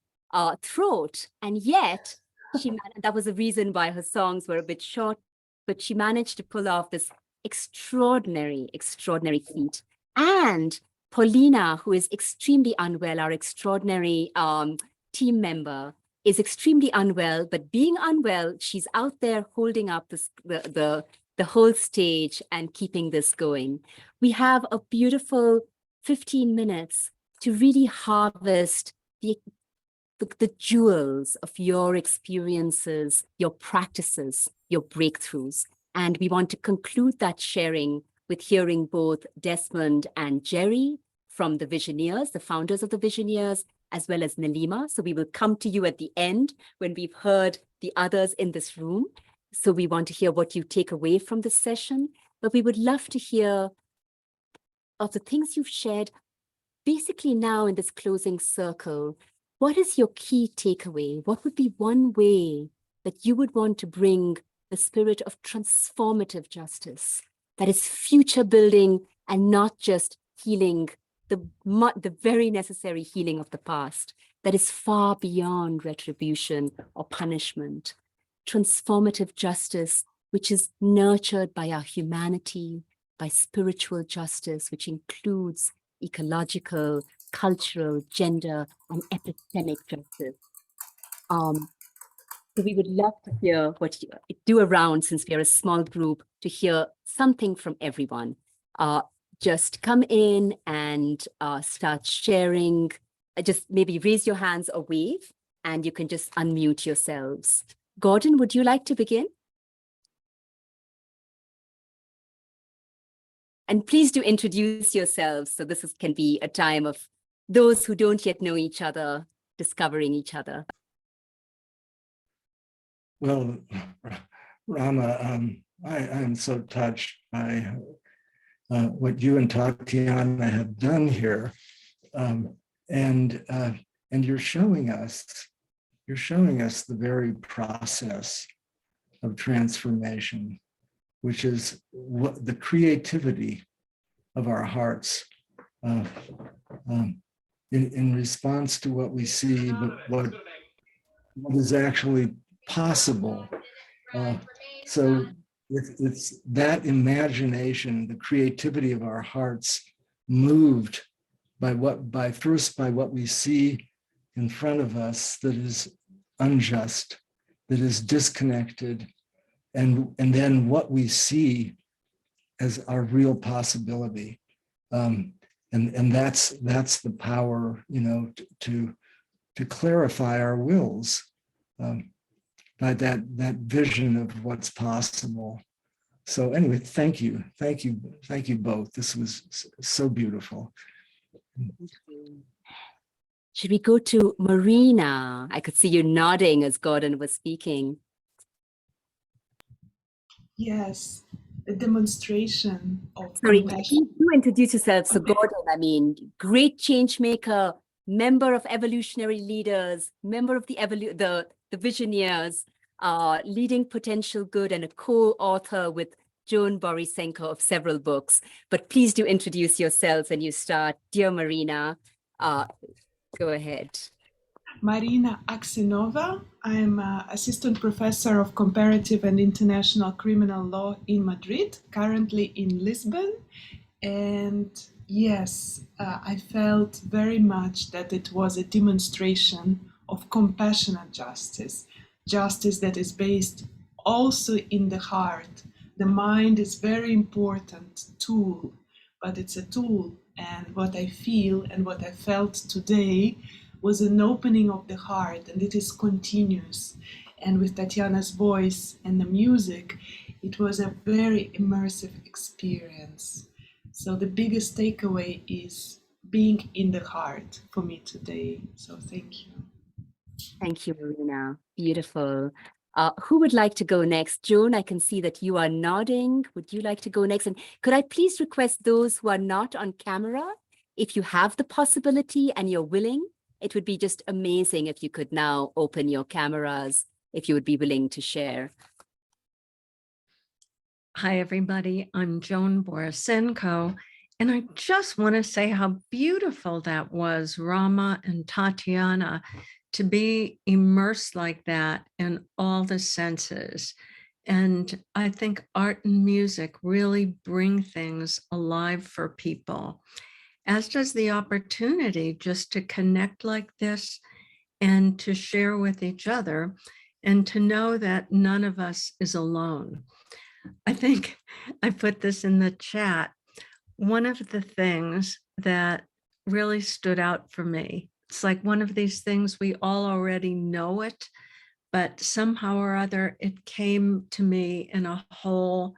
throat, and yet that was the reason why her songs were a bit short, but she managed to pull off this extraordinary feat. And Paulina, who is extremely unwell, our extraordinary team member, is extremely unwell, but being unwell, she's out there holding up the whole stage and keeping this going. We have a beautiful 15 minutes to really harvest the jewels of your experiences, your practices, your breakthroughs. And we want to conclude that sharing with hearing both Desmond and Jerry from the Visioneers, the founders of the Visioneers, as well as Nalima. So we will come to you at the end when we've heard the others in this room. So we want to hear what you take away from this session, but we would love to hear of the things you've shared. Basically now in this closing circle, what is your key takeaway? What would be one way that you would want to bring the spirit of transformative justice that is future building and not just healing the very necessary healing of the past that is far beyond retribution or punishment? Transformative justice, which is nurtured by our humanity, by spiritual justice, which includes ecological, cultural, gender, and epistemic justice. So we would love to hear what you do around, since we are a small group, to hear something from everyone. Just come in and start sharing. Just maybe raise your hands or wave, and you can just unmute yourselves. Gordon, would you like to begin? And please do introduce yourselves. So this can be a time of those who don't yet know each other, discovering each other. Well, Rama, I'm so touched by what you and Tatiana have done here, and you're showing us the very process of transformation, which is what the creativity of our hearts in response to what we see, but what is actually possible. So it's that imagination, the creativity of our hearts, moved by what we see in front of us that is unjust, that is disconnected, and then what we see as our real possibility. And that's the power, to clarify our wills by that vision of what's possible. So anyway, thank you both. This was so beautiful. Should we go to Marina? I could see you nodding as Gordon was speaking. Yes, a demonstration of Sorry, compassion. please do introduce yourself. So Gordon, great change maker, member of Evolutionary Leaders, member of the Visioneers, leading Potential Good, and a co-author with Joan Borisenko of several books. But please do introduce yourselves and you start. Dear Marina, go ahead. Marina Aksenova. I'm assistant professor of comparative and international criminal law in Madrid, currently in Lisbon. And yes, I felt very much that it was a demonstration of compassionate justice, justice that is based also in the heart. The mind is very important tool, but it's a tool. And what I feel and what I felt today was an opening of the heart, and it is continuous. And with Tatiana's voice and the music, it was a very immersive experience. So the biggest takeaway is being in the heart for me today. So thank you. Thank you, Marina. Beautiful. Who would like to go next? Joan, I can see that you are nodding. Would you like to go next? And could I please request those who are not on camera, if you have the possibility and you're willing, it would be just amazing if you could now open your cameras, if you would be willing to share. Hi, everybody. I'm Joan Borisenko, and I just want to say how beautiful that was, Rama and Tatiana, to be immersed like that in all the senses. And I think art and music really bring things alive for people, as does the opportunity just to connect like this and to share with each other and to know that none of us is alone. I think I put this in the chat. One of the things that really stood out for me, it's like one of these things we all already know it, but somehow or other it came to me in a whole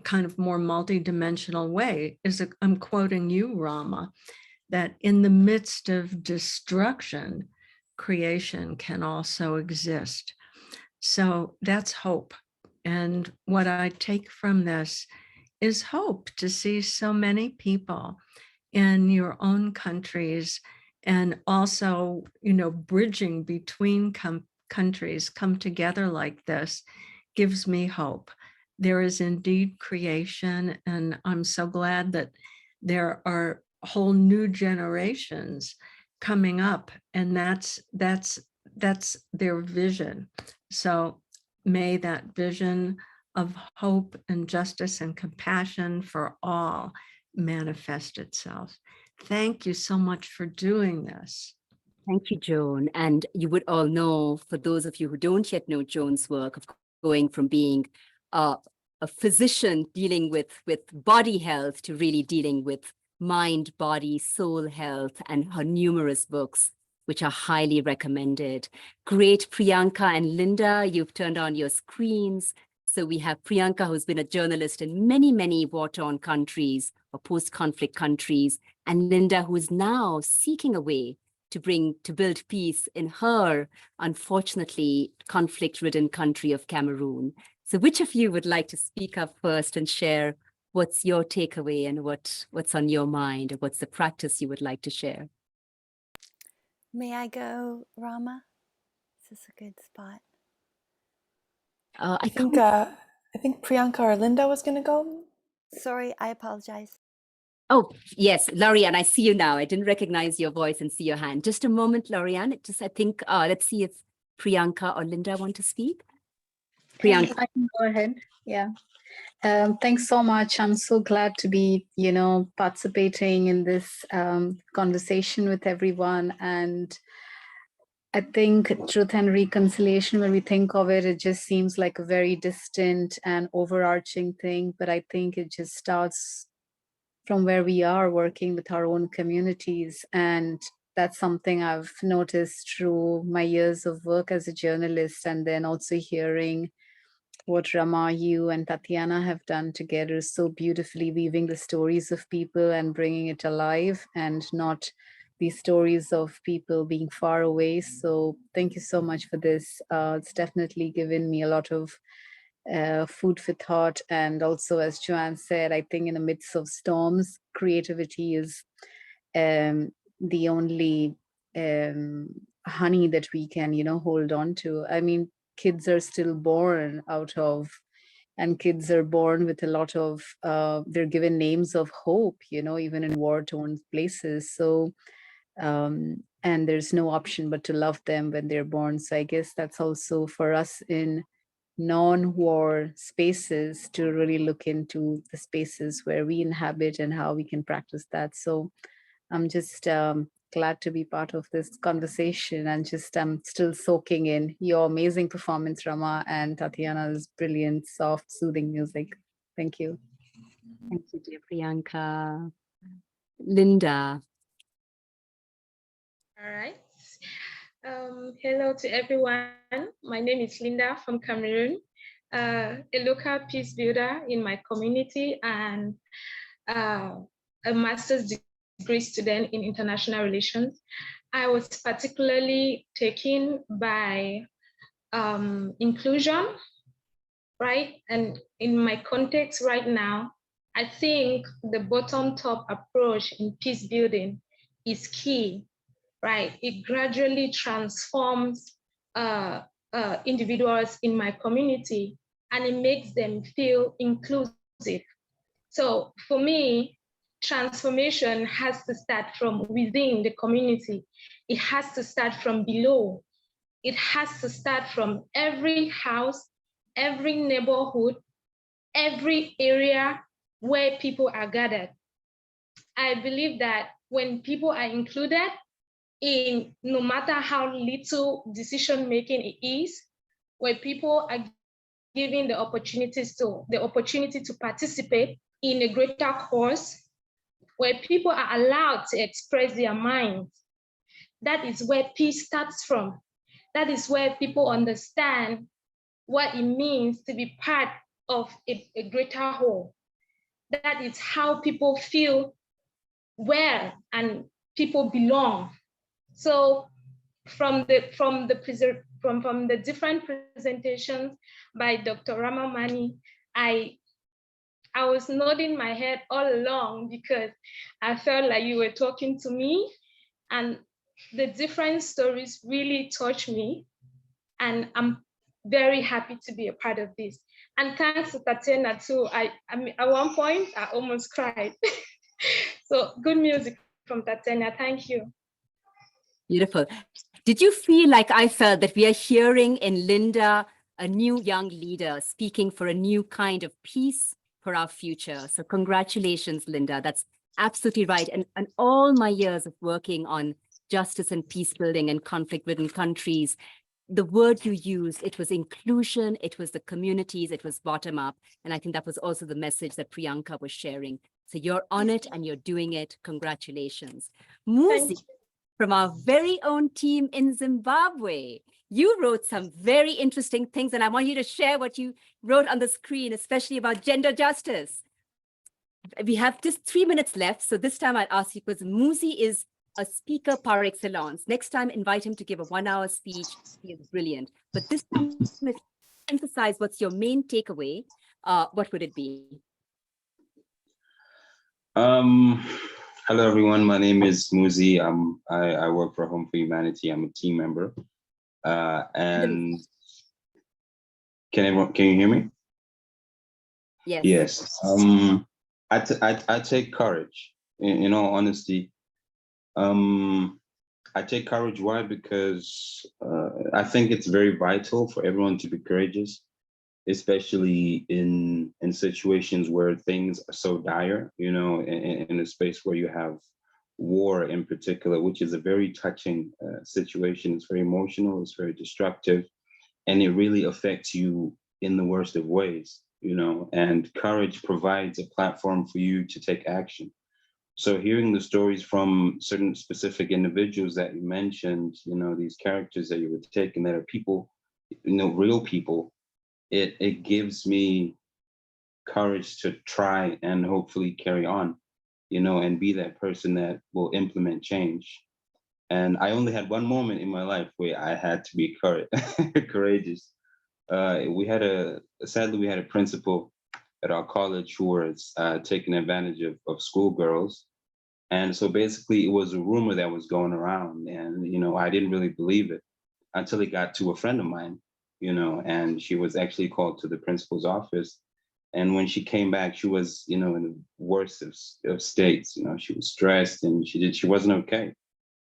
kind of more multidimensional way. I'm quoting you, Rama, that in the midst of destruction, creation can also exist. So that's hope. And what I take from this is hope to see so many people in your own countries and also, bridging between countries come together like this gives me hope. There is indeed creation, and I'm so glad that there are whole new generations coming up, and that's their vision. So may that vision of hope and justice and compassion for all manifest itself. Thank you so much for doing this. Thank you, Joan. And you would all know, for those of you who don't yet know Joan's work, of going from being a physician dealing with body health to really dealing with mind, body, soul health, and her numerous books, which are highly recommended. Great. Priyanka and Linda, you've turned on your screens. So we have Priyanka, who's been a journalist in many, many war-torn countries or post-conflict countries, and Linda, who is now seeking a way to build peace in her, unfortunately, conflict-ridden country of Cameroon. So which of you would like to speak up first and share what's your takeaway and what's on your mind, or what's the practice you would like to share? May I go, Rama? Is this a good spot? I think Priyanka or Linda was going to go. Sorry, I apologize. Oh, yes, Lorianne, I see you now. I didn't recognize your voice and see your hand. Just a moment, Lorianne. I think, let's see if Priyanka or Linda want to speak. Priyanka. I can go ahead. Yeah. Thanks so much. I'm so glad to be, participating in this conversation with everyone. And I think truth and reconciliation, when we think of it, it just seems like a very distant and overarching thing. But I think it just starts from where we are working with our own communities. And that's something I've noticed through my years of work as a journalist, and then also hearing what Rama, you and Tatiana have done together, so beautifully weaving the stories of people and bringing it alive, and not these stories of people being far away. So thank you so much for this. It's definitely given me a lot of food for thought. And also, as Joanne said, I think in the midst of storms, creativity is the only honey that we can, hold on to. I mean, kids are still born out of, and kids are born with a lot of, they're given names of hope, even in war-torn places. So, and there's no option but to love them when they're born. So I guess that's also for us in non-war spaces to really look into the spaces where we inhabit and how we can practice that. So I'm just glad to be part of this conversation, and just I'm still soaking in your amazing performance, Rama, and Tatiana's brilliant, soft, soothing music. Thank you. Thank you, dear Priyanka. Linda. All right. Hello to everyone. My name is Linda from Cameroon, a local peace builder in my community, and a master's degree student in international relations. I was particularly taken by inclusion, right? And in my context right now, I think the bottom-top approach in peace building is key. right? It gradually transforms individuals in my community, and it makes them feel inclusive. So for me, transformation has to start from within the community. It has to start from below. It has to start from every house, every neighborhood, every area where people are gathered. I believe that when people are included in no matter how little decision making it is, where people are given the opportunity to participate in a greater cause, where people are allowed to express their minds, that is where peace starts from. That is where people understand what it means to be part of a greater whole. That is how people feel well and people belong. So from the different presentations by Dr. Rama, I was nodding my head all along because I felt like you were talking to me, and the different stories really touched me, and I'm very happy to be a part of this. And thanks to Tatiana too. I mean, at one point I almost cried. So good music from Tatiana. Thank you. Beautiful. Did you feel like I felt that we are hearing in Linda a new young leader speaking for a new kind of peace for our future? So congratulations, Linda. That's absolutely right. And all my years of working on justice and peace building and conflict-ridden countries, the word you used, it was inclusion, it was the communities, it was bottom up. And I think that was also the message that Priyanka was sharing. So you're on it and you're doing it. Congratulations. Muzi, from our very own team in Zimbabwe. You wrote some very interesting things, and I want you to share what you wrote on the screen, especially about gender justice. We have just 3 minutes left, so this time I'll ask you, because Muzi is a speaker par excellence. Next time, invite him to give a 1-hour speech. He is brilliant. But this time, if you emphasize what's your main takeaway, what would it be? Hello, everyone. My name is Muzi. I work for HUmaNITY. I'm a team member. And can you hear me? Yes. Yes. I take courage. In all honesty, I take courage. Why? Because I think it's very vital for everyone to be courageous, especially in situations where things are so dire, you know, in a space where you have war in particular, which is a very touching situation. It's very emotional, it's very destructive, and it really affects you in the worst of ways, you know, and courage provides a platform for you to take action. So hearing the stories from certain specific individuals that you mentioned, you know, these characters that you were taking that are people, you know, real people, it gives me courage to try and hopefully carry on, you know, and be that person that will implement change. And I only had one moment in my life where I had to be courageous. Sadly, we had a principal at our college who was taking advantage of schoolgirls. And so basically it was a rumor that was going around, and, you know, I didn't really believe it until it got to a friend of mine, you know, and she was actually called to the principal's office. And when she came back, she was, you know, in the worst of states, you know, she was stressed and she wasn't okay.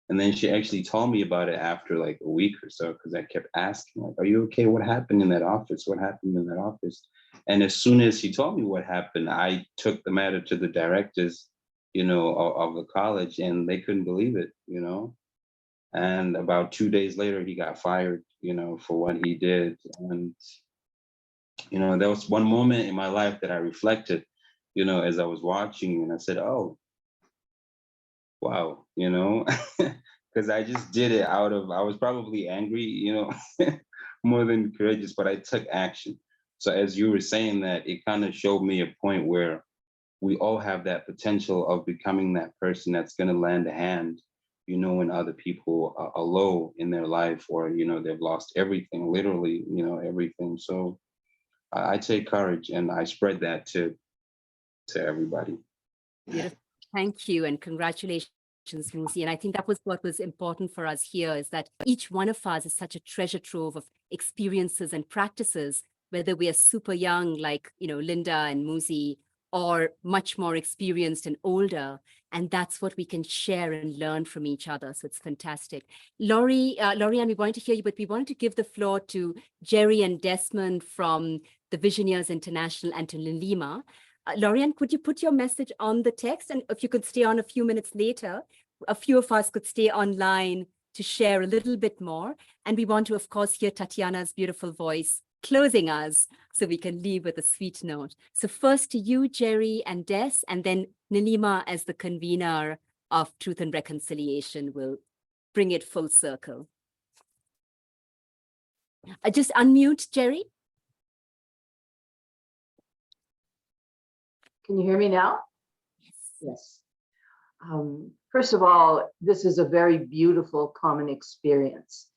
And then she actually told me about it after like a week or so, because I kept asking, like, are you okay? What happened in that office? What happened in that office? And as soon as she told me what happened, I took the matter to the directors, you know, of the college, and they couldn't believe it, you know. And about 2 days later, he got fired, you know, for what he did. And, you know, there was one moment in my life that I reflected, you know, as I was watching, and I said, oh, wow, you know, because I just did it I was probably angry, you know, more than courageous, but I took action. So as you were saying that, it kind of showed me a point where we all have that potential of becoming that person that's going to lend a hand, you know, when other people are low in their life, or, you know, they've lost everything, literally, you know, everything. So I take courage and I spread that to everybody. Beautiful. Thank you and congratulations questions, Musi. And I think that was what was important for us here, is that each one of us is such a treasure trove of experiences and practices, whether we are super young, like, Linda and Musi, or much more experienced and older. And that's what we can share and learn from each other. So it's fantastic. Laurie, and we wanted to hear you, but we wanted to give the floor to Jerry and Desmond from the Visioneers International and to Lilima. Lorian, could you put your message on the text? And if you could stay on a few minutes later, a few of us could stay online to share a little bit more. And we want to, of course, hear Tatiana's beautiful voice closing us so we can leave with a sweet note. So first to you, Jerry and Des, and then Nilima as the convener of Truth and Reconciliation will bring it full circle. Just unmute, Jerry. Can you hear me now? Yes. First of all, this is a very beautiful common experience.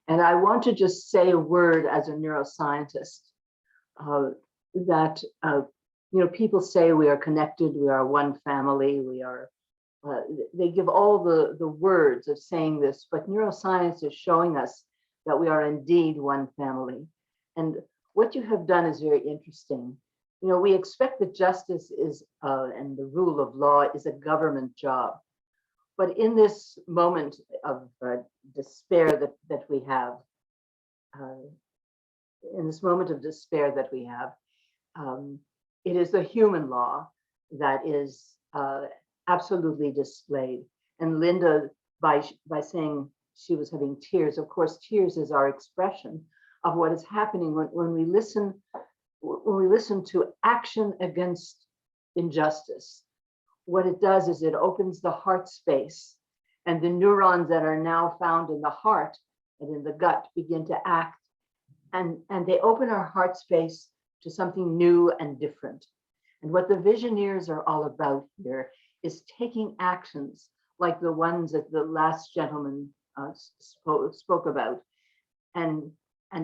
And I want to just say a word as a neuroscientist that, people say we are connected, we are one family, we are, they give all the words of saying this, but neuroscience is showing us that we are indeed one family. And what you have done is very interesting. We expect that justice is, and the rule of law is a government job. But in this moment of despair that we have, it is the human law that is absolutely displayed. And Linda, by saying she was having tears, of course, tears is our expression of what is happening when we listen to action against injustice. What it does is it opens the heart space, and the neurons that are now found in the heart and in the gut begin to act, and they open our heart space to something new and different. And what the Visioneers are all about here is taking actions like the ones that the last gentleman spoke about, and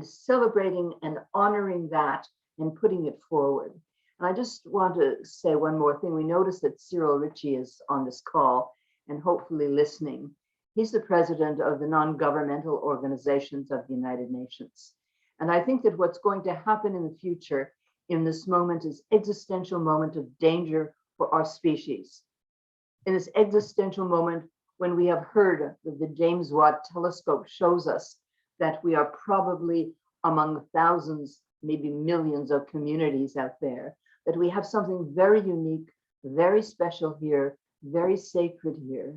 celebrating and honoring that and putting it forward. And I just want to say one more thing. We noticed that Cyril Ritchie is on this call and hopefully listening. He's the president of the Non-Governmental Organizations of the United Nations. And I think that what's going to happen in the future in this moment is existential moment of danger for our species. In this existential moment, when we have heard that the James Watt telescope shows us that we are probably among thousands, maybe millions of communities out there, that we have something very unique, very special here, very sacred here.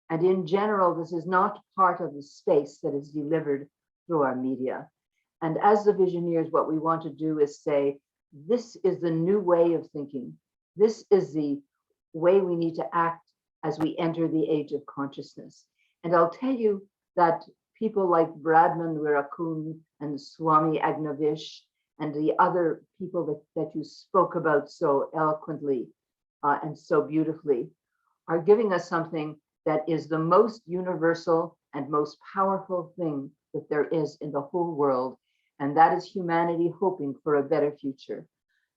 And in general, this is not part of the space that is delivered through our media. And as the Visioneers, what we want to do is say, this is the new way of thinking. This is the way we need to act as we enter the age of consciousness. And I'll tell you that people like Bradman Wirakun and Swami Agnavish and the other people that you spoke about so eloquently and so beautifully are giving us something that is the most universal and most powerful thing that there is in the whole world. And that is humanity hoping for a better future.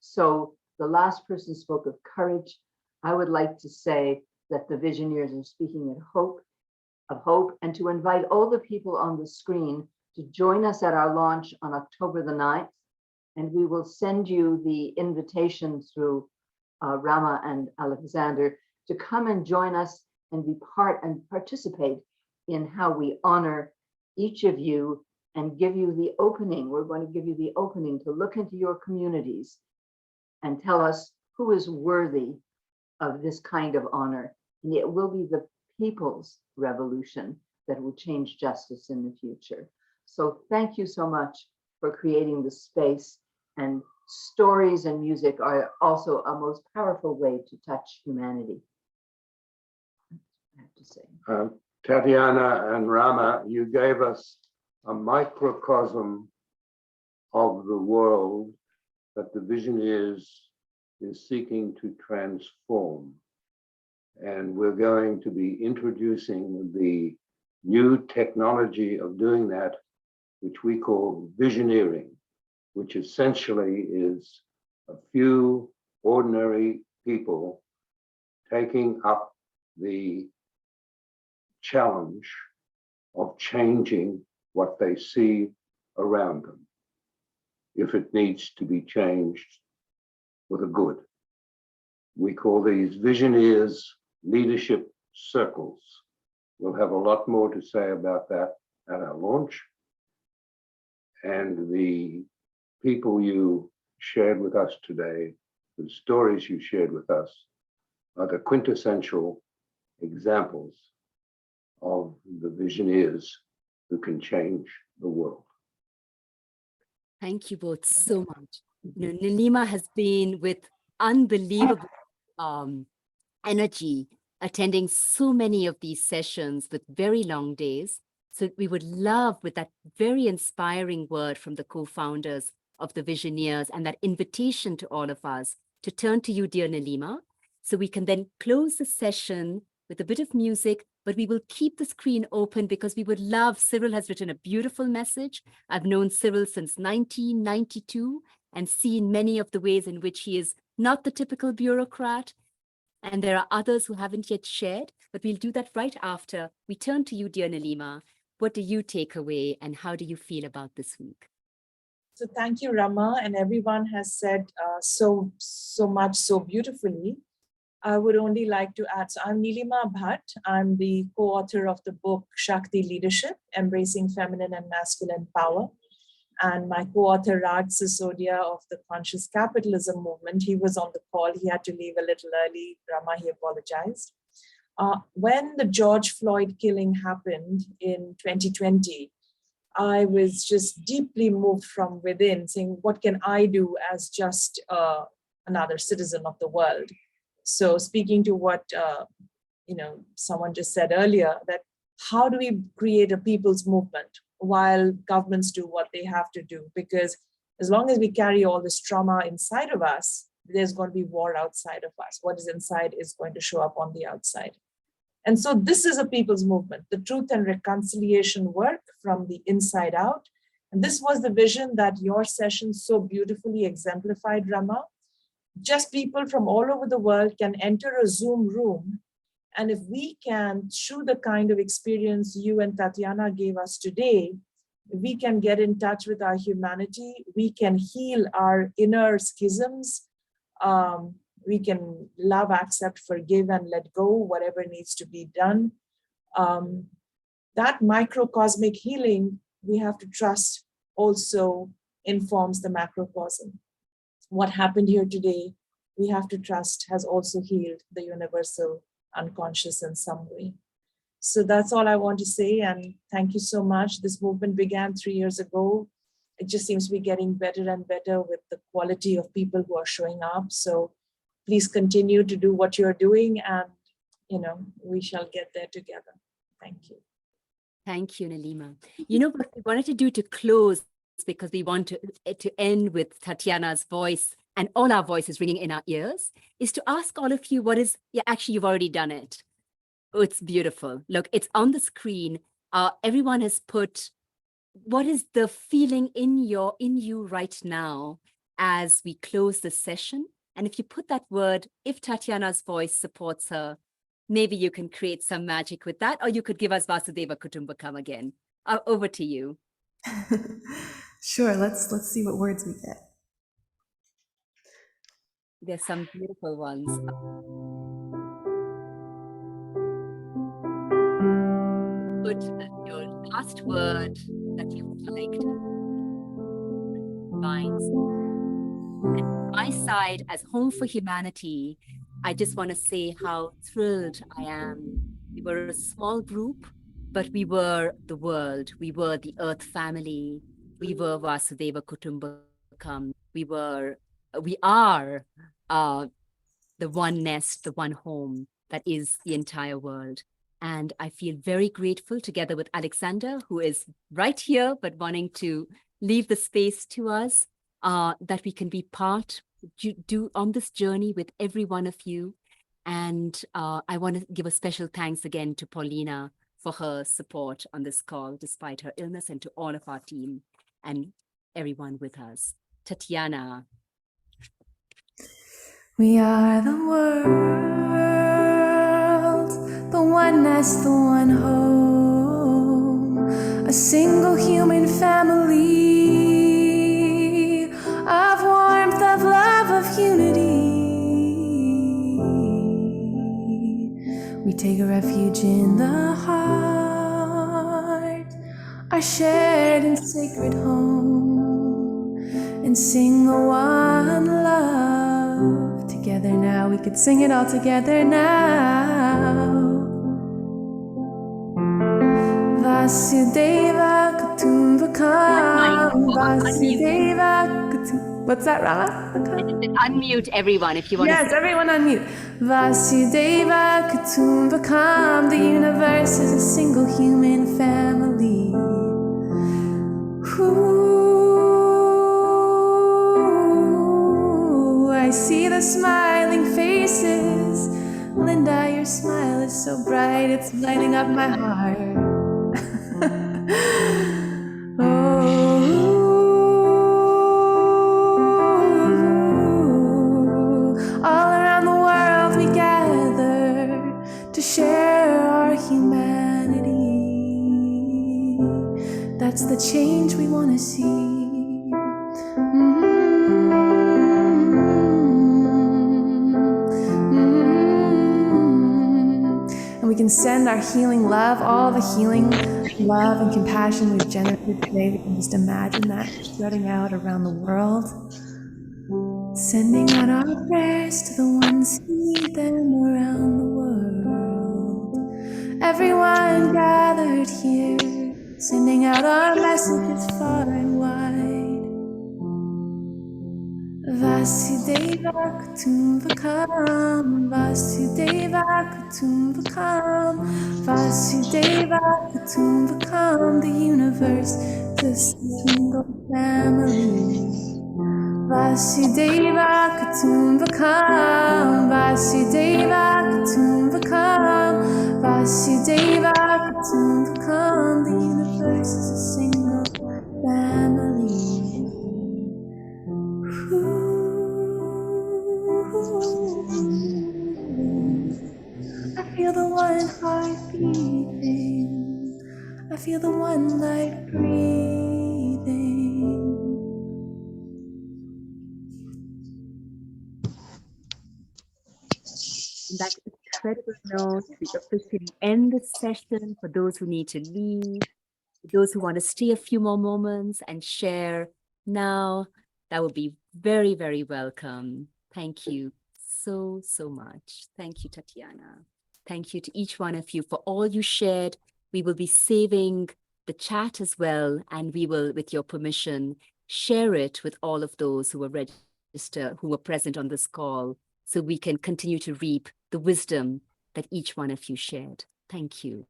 So the last person spoke of courage. I would like to say that the Visioneers are speaking of hope, and to invite all the people on the screen to join us at our launch on October the 9th. And we will send you the invitation through Rama and Alexander to come and join us and be part and participate in how we honor each of you and give you the opening. We're going to give you the opening to look into your communities and tell us who is worthy of this kind of honor. And it will be the people's revolution that will change justice in the future. So thank you so much for creating the space. And stories and music are also a most powerful way to touch humanity, I have to say. Tatiana and Rama, you gave us a microcosm of the world that the Visioneers is seeking to transform. And we're going to be introducing the new technology of doing that, which we call visioneering, which essentially is a few ordinary people taking up the challenge of changing what they see around them, if it needs to be changed for the good. We call these Visioneers Leadership Circles. We'll have a lot more to say about that at our launch. And the people you shared with us today, the stories you shared with us, are the quintessential examples of the Visioneers who can change the world. Thank you both so much. You know, Nilima has been with unbelievable energy, attending so many of these sessions with very long days. So we would love, with that very inspiring word from the co-founders of the Visioneers and that invitation to all of us, to turn to you, dear Nilima, so we can then close the session with a bit of music, but we will keep the screen open because we would love, Cyril has written a beautiful message. I've known Cyril since 1992 and seen many of the ways in which he is not the typical bureaucrat. And there are others who haven't yet shared, but we'll do that right after. We turn to you, dear Nilima. What do you take away and how do you feel about this week? So thank you, Rama, and everyone has said so much so beautifully. I would only like to add, so I'm Nilima Bhatt. I'm the co-author of the book Shakti Leadership, Embracing Feminine and Masculine Power. And my co-author Raj Sisodia of the Conscious Capitalism Movement, he was on the call. He had to leave a little early. Rama, he apologized. When the George Floyd killing happened in 2020, I was just deeply moved from within, saying, what can I do as just another citizen of the world? So speaking to what someone just said earlier, that how do we create a people's movement while governments do what they have to do? Because as long as we carry all this trauma inside of us, there's going to be war outside of us. What is inside is going to show up on the outside. And so this is a people's movement, the truth and reconciliation work from the inside out. And this was the vision that your session so beautifully exemplified, Rama. Just people from all over the world can enter a Zoom room. And if we can, through the kind of experience you and Tatiana gave us today, we can get in touch with our humanity, we can heal our inner schisms, we can love, accept, forgive, and let go, whatever needs to be done. That microcosmic healing, we have to trust, also informs the macrocosm. What happened here today, we have to trust, has also healed the universal unconscious in some way. So that's all I want to say, and thank you so much. This movement began 3 years ago. It just seems to be getting better and better with the quality of people who are showing up. So please continue to do what you're doing, and we shall get there together. Thank you. Thank you, Nilima. You know what we wanted to do to close, because we want to end with Tatiana's voice and all our voices ringing in our ears, is to ask all of you what is, actually you've already done it. Oh, it's beautiful. Look, it's on the screen. Everyone has put, what is the feeling in you right now as we close the session? And if you put that word, if Tatiana's voice supports her, maybe you can create some magic with that, or you could give us Vasudeva Kutumbakam again. Over to you. Sure, let's see what words we get. There's some beautiful ones. Put your last word that you liked. Lines. And my side, as Home for Humanity, I just want to say how thrilled I am. We were a small group, but we were the world. We were the Earth family. We were Vasudeva Kutumbakam. We are the one nest, the one home that is the entire world. And I feel very grateful, together with Alexander, who is right here, but wanting to leave the space to us, that we can be part, do on this journey with every one of you. And I want to give a special thanks again to Paulina for her support on this call, despite her illness, and to all of our team and everyone with us. Tatiana. We are the world, the one as the one home, a single human family of warmth, of love, of unity. We take refuge in the heart, our shared and sacred home, and sing the one love together now. We could sing it all together now. Vasudeva Kutumbakam, Vasudeva Kutumbakam. What's that, Rama? Unmute everyone if you want Yes, to. everyone unmute. Vasudeva Kutumbakam. The universe is a single human family. Ooh, I see the smiling faces. Linda, your smile is so bright, it's lighting up my heart. All around the world we gather to share our humanity. That's the change we want to see. And we can send our healing love, all the healing love and compassion we've generated today. We can just imagine that spreading out around the world. Sending out our prayers to the ones who need them around the world. Everyone gathered here, sending out our messages far and wide. Vasudeva Kutumbakam, Vasudeva Kutumbakam, Vasudeva Kutumbakam. The universe is a single family. Vasudeva Kutumbakam, Vasudeva Kutumbakam, Vasudeva Kutumbakam. The universe is a single family. I feel the one heart beating. I feel the one light breathing. On that incredible note, we officially end the session. For those who need to leave, for those who want to stay a few more moments and share now, that would be very, very welcome. Thank you so, so much. Thank you, Tatiana. Thank you to each one of you for all you shared. We will be saving the chat as well, and we will, with your permission, share it with all of those who were registered, who were present on this call, so we can continue to reap the wisdom that each one of you shared. Thank you.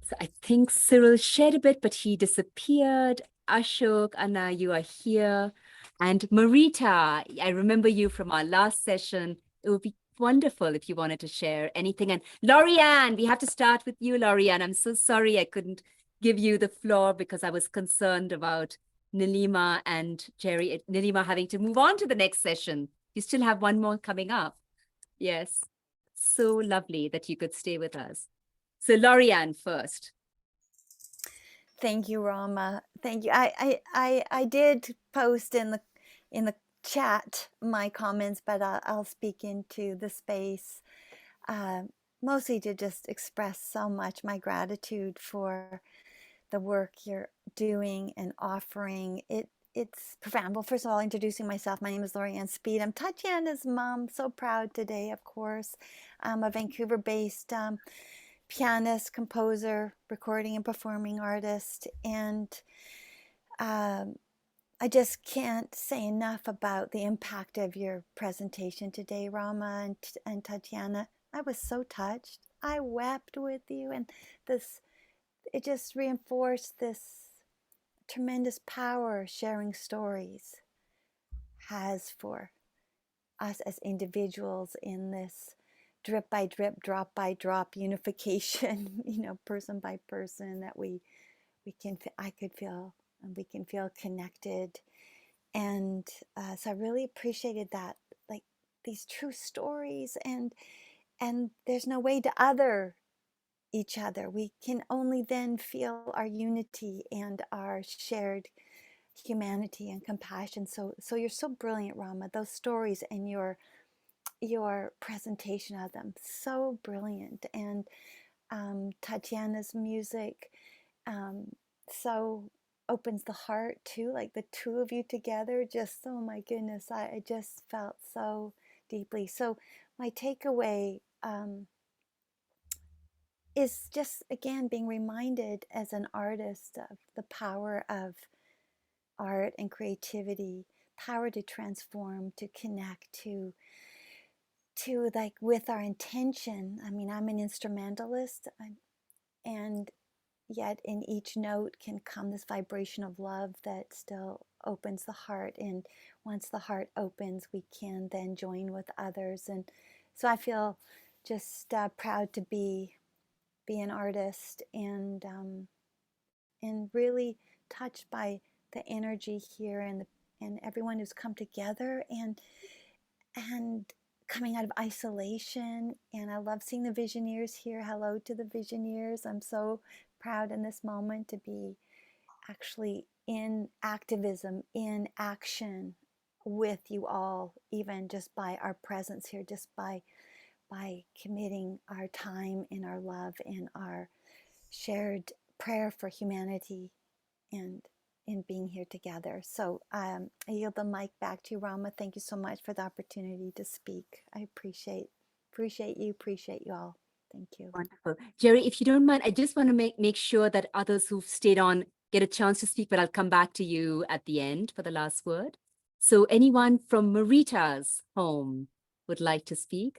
So I think Cyril shared a bit, but he disappeared. Ashok, Anna, you are here. And Marita, I remember you from our last session. It would be wonderful if you wanted to share anything. And Lorianne, we have to start with you, Lorianne. I'm so sorry I couldn't give you the floor because I was concerned about Nilima and Jerry, Nilima having to move on to the next session. You still have one more coming up. Yes. So lovely that you could stay with us. So Lorianne first. Thank you, Rama. Thank you. I did post in the chat my comments, but I'll speak into the space, mostly to just express so much my gratitude for the work you're doing and offering. It's profound. Well, first of all, introducing myself. My name is Lorianne Speed. I'm Tatiana's mom. So proud today, of course. I'm a Vancouver-based pianist, composer, recording and performing artist. And I just can't say enough about the impact of your presentation today, Rama and Tatiana. I was so touched. I wept with you, and it just reinforced this tremendous power sharing stories has for us as individuals in this drip by drip, drop by drop unification, person by person, that we can feel connected. And so I really appreciated that, like these true stories and and there's no way to other each other. We can only then feel our unity and our shared humanity and compassion. So you're so brilliant, Rama. Those stories and your presentation of them, so brilliant. And Tatiana's music so opens the heart too, like the two of you together, just, oh my goodness, I just felt so deeply. So my takeaway is just, again, being reminded as an artist of the power of art and creativity, power to transform, to connect, to like with our intention. I mean, I'm an instrumentalist, and yet in each note can come this vibration of love that still opens the heart. And once the heart opens, we can then join with others. And so I feel just proud to be an artist, and really touched by the energy here, and everyone who's come together and coming out of isolation. And I love seeing the visionaries here. Hello to the visionaries. I'm so proud in this moment to be actually in activism, in action with you all, even just by our presence here, just by committing our time and our love and our shared prayer for humanity, and in being here together. So I yield the mic back to you, Rama. Thank you so much for the opportunity to speak. I appreciate you, appreciate you all. Thank you. Wonderful. Jerry, if you don't mind, I just want to make sure that others who've stayed on get a chance to speak, but I'll come back to you at the end for the last word. So anyone from Marita's home would like to speak?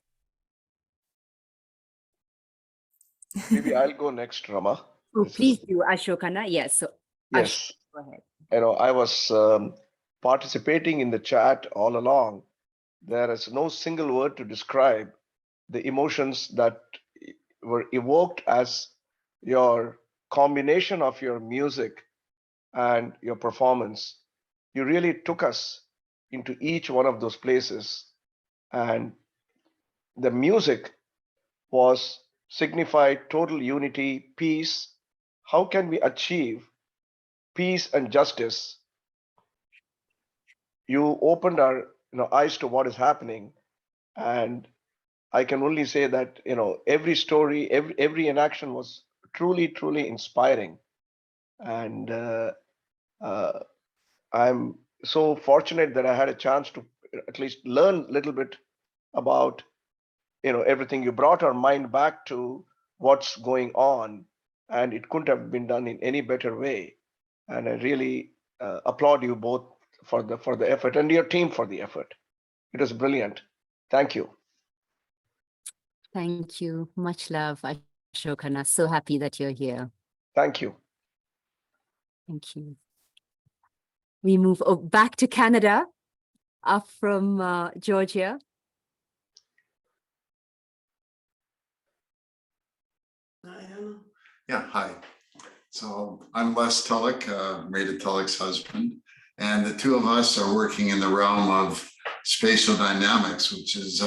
Maybe I'll go next, Rama. Oh, please do, Ashokana. Yes. So Yes. go ahead. I was participating in the chat all along. There is no single word to describe the emotions that were evoked as your combination of your music and your performance. You really took us into each one of those places, and the music was signified total unity, peace. How can we achieve peace and justice? You opened our eyes to what is happening, and I can only say that every story, every enaction was truly inspiring, and I'm so fortunate that I had a chance to at least learn a little bit about everything. You brought our mind back to what's going on, and it couldn't have been done in any better way. And I really applaud you both for the effort, and your team for the effort. It was brilliant. Thank you. Thank you. Much love, Ashokana. So happy that you're here. Thank you. Thank you. We move back to Canada, up from Georgia. Yeah, hi. So I'm Les Tulloch, Rita Tulloch's husband, and the two of us are working in the realm of spatial dynamics, which is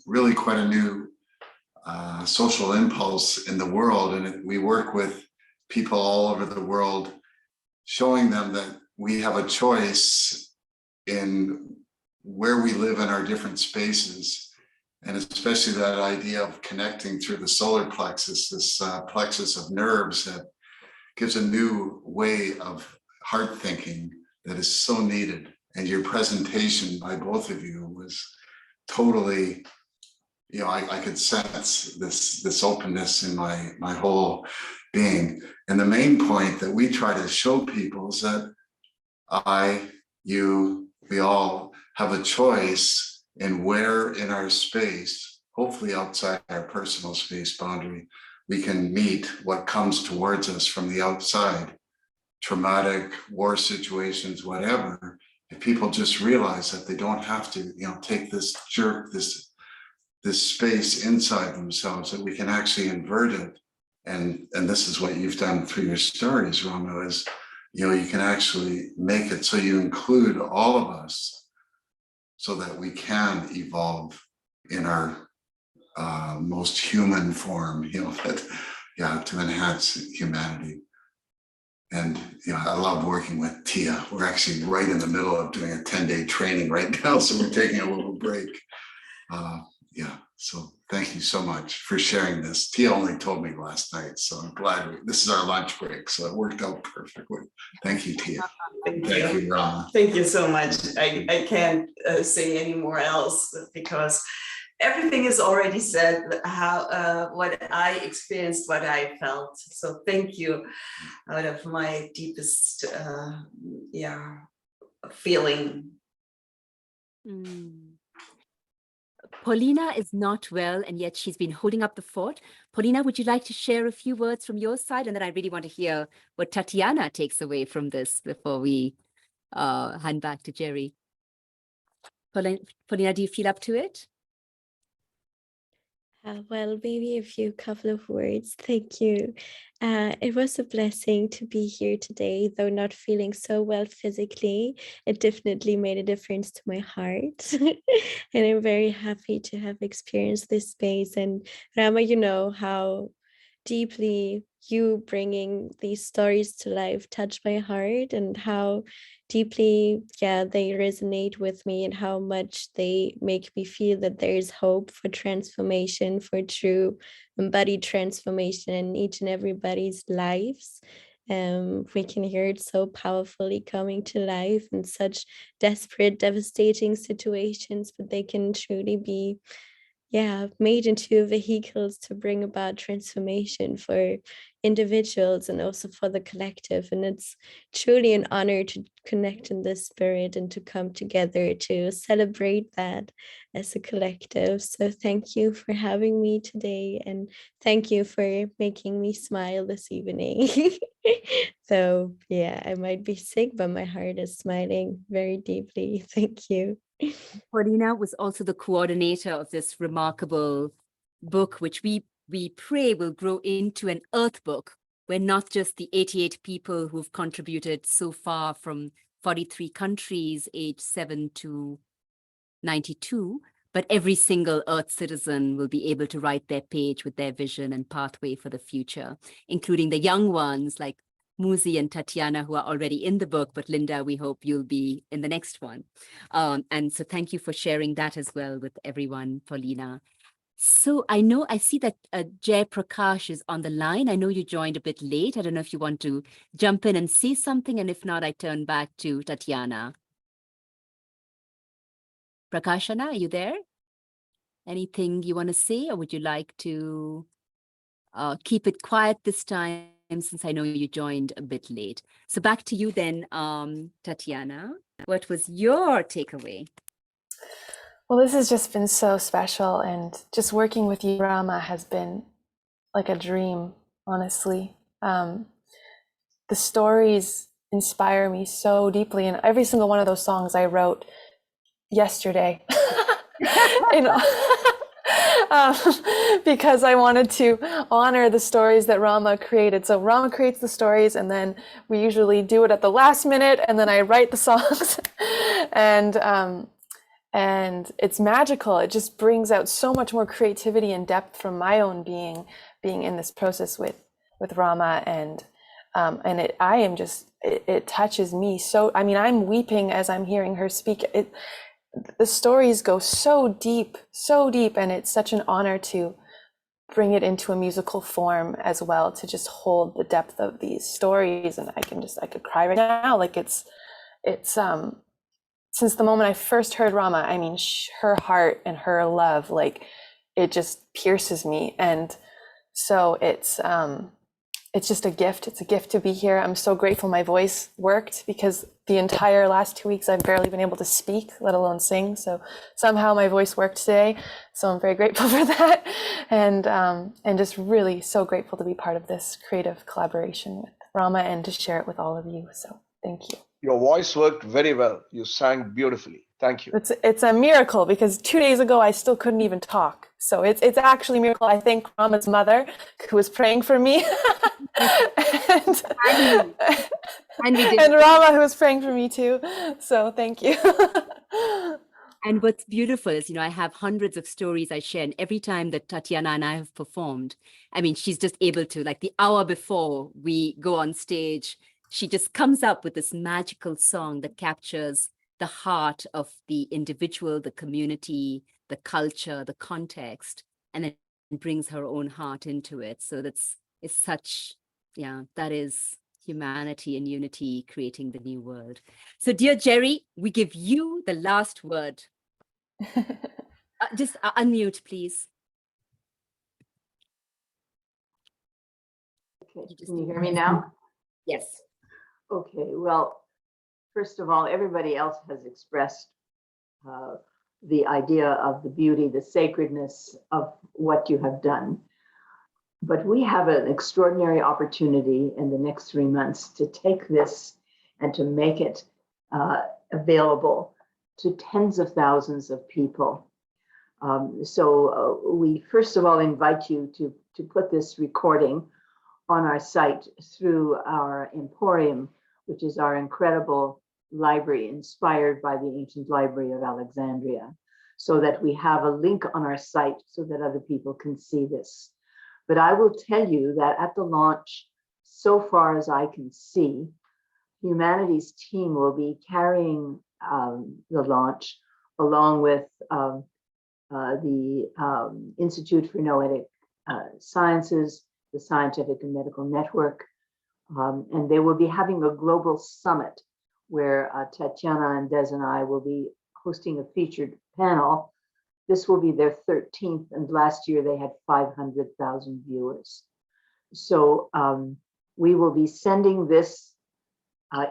really quite a new social impulse in the world. And we work with people all over the world, showing them that we have a choice in where we live in our different spaces. And especially that idea of connecting through the solar plexus, this plexus of nerves that gives a new way of heart thinking that is so needed. And your presentation by both of you was totally, I could sense this openness in my whole being. And the main point that we try to show people is that we all have a choice in where in our space, hopefully outside our personal space boundary, we can meet what comes towards us from the outside, traumatic war situations, whatever. If people just realize that they don't have to, take this jerk, this space inside themselves, that we can actually invert it. And this is what you've done through your stories, Rama, is, you can actually make it so you include all of us so that we can evolve in our most human form, that, to enhance humanity. And I love working with Tia. We're actually right in the middle of doing a 10-day training right now, so we're taking a little break. So thank you so much for sharing this. Tia only told me last night, so I'm glad this is our lunch break, so it worked out perfectly. Thank you, Tia. Thank you, Rama. Thank you so much. I can't say any more else because everything is already said, how what I experienced, what I felt. So thank you out of my deepest feeling. Paulina is not well, and yet she's been holding up the fort. Paulina, would you like to share a few words from your side? And then I really want to hear what Tatiana takes away from this before we hand back to Jerry. Paulina, do you feel up to it? Well, maybe a couple of words. Thank you. It was a blessing to be here today, though not feeling so well physically. It definitely made a difference to my heart. And I'm very happy to have experienced this space. And Rama, you know how deeply you bringing these stories to life touched my heart, and how deeply they resonate with me, and how much they make me feel that there is hope for transformation, for true embodied transformation in each and everybody's lives. We can hear it so powerfully coming to life in such desperate, devastating situations, but they can truly be made into vehicles to bring about transformation for individuals and also for the collective. And it's truly an honor to connect in this spirit and to come together to celebrate that as a collective. So thank you for having me today, and thank you for making me smile this evening. So I might be sick, but my heart is smiling very deeply. Thank you. Paulina was also the coordinator of this remarkable book, which we pray will grow into an earth book, where not just the 88 people who've contributed so far from 43 countries, aged 7 to 92, but every single earth citizen will be able to write their page with their vision and pathway for the future, including the young ones like Muzi and Tatiana, who are already in the book, but Linda, we hope you'll be in the next one. And so thank you for sharing that as well with everyone, Paulina. So I see that Jay Prakash is on the line. I know you joined a bit late. I don't know if you want to jump in and say something, and if not, I turn back to Tatiana. Prakashana, are you there? Anything you want to say, or would you like to keep it quiet this time, since I know you joined a bit late? So back to you then, Tatiana. What was your takeaway? Well, this has just been so special, and just working with you, Rama, has been like a dream, honestly. The stories inspire me so deeply, and every single one of those songs I wrote yesterday. Because I wanted to honor the stories that Rama created. So Rama creates the stories, and then we usually do it at the last minute, and then I write the songs. And it's magical. It just brings out so much more creativity and depth from my own being in this process with Rama, and it touches me so. I mean, I'm weeping as I'm hearing her speak. The stories go so deep, and it's such an honor to bring it into a musical form as well, to just hold the depth of these stories. And I could cry right now. Like it's since the moment I first heard Rama, I mean, her heart and her love, like it just pierces me. And so it's just a gift. It's a gift to be here. I'm so grateful my voice worked, because the entire last 2 weeks I've barely been able to speak, let alone sing. So somehow my voice worked today. So I'm very grateful for that. And just really so grateful to be part of this creative collaboration with Rama and to share it with all of you. So thank you. Your voice worked very well. You sang beautifully. Thank you. It's a miracle, because 2 days ago I still couldn't even talk. So it's actually a miracle. I thank Rama's mother, who was praying for me, and Rama, who was praying for me too. So thank you. And what's beautiful is, I have hundreds of stories I share, and every time that Tatiana and I have performed, I mean, she's just able to, like the hour before we go on stage, she just comes up with this magical song that captures the heart of the individual, the community, the culture, the context, and then brings her own heart into it. So it's such, that is humanity and unity creating the new world. So dear Jerry, we give you the last word. Just unmute, please. Okay, can you hear me now? Yes. Okay, well, first of all, everybody else has expressed the idea of the beauty, the sacredness of what you have done. But we have an extraordinary opportunity in the next 3 months to take this and to make it available to tens of thousands of people. So we first of all invite you to put this recording on our site through our Emporium, which is our incredible library inspired by the ancient library of Alexandria, so that we have a link on our site so that other people can see this. But I will tell you that at the launch, so far as I can see, HUmaNITY's team will be carrying the launch along with the Institute for Noetic Sciences, the Scientific and Medical Network, and they will be having a global summit where Tatiana and Des and I will be hosting a featured panel. This will be their 13th, and last year they had 500,000 viewers. So we will be sending this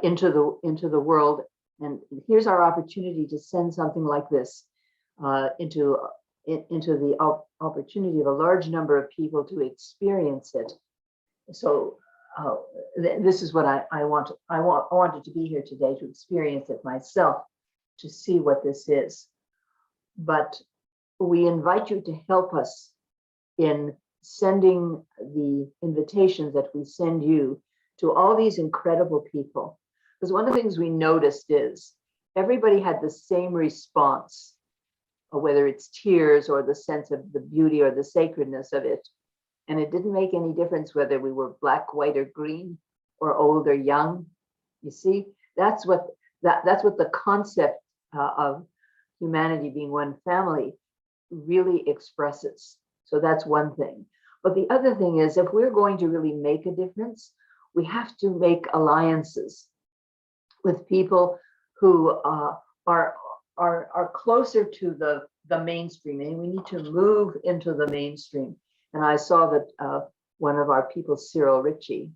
into the world, and here's our opportunity to send something like this into the opportunity of a large number of people to experience it. So this is what I wanted to be here today to experience it myself, to see what this is. But we invite you to help us in sending the invitations that we send you to all these incredible people. Because one of the things we noticed is everybody had the same response, whether it's tears or the sense of the beauty or the sacredness of it. And it didn't make any difference whether we were black, white, or green, or old or young. You see, that's what the concept of humanity being one family really expresses. So that's one thing. But the other thing is, if we're going to really make a difference, we have to make alliances with people who are closer to the mainstream, and we need to move into the mainstream. And I saw that one of our people, Cyril Ritchie,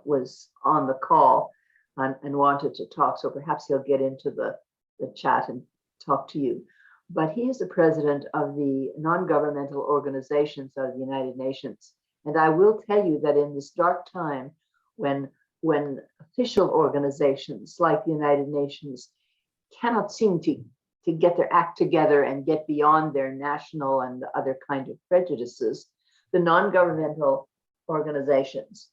was on the call and wanted to talk. So perhaps he'll get into the chat and talk to you. But he is the president of the non-governmental organizations of the United Nations. And I will tell you that in this dark time, when official organizations like the United Nations cannot seem to get their act together and get beyond their national and other kind of prejudices, the non-governmental organizations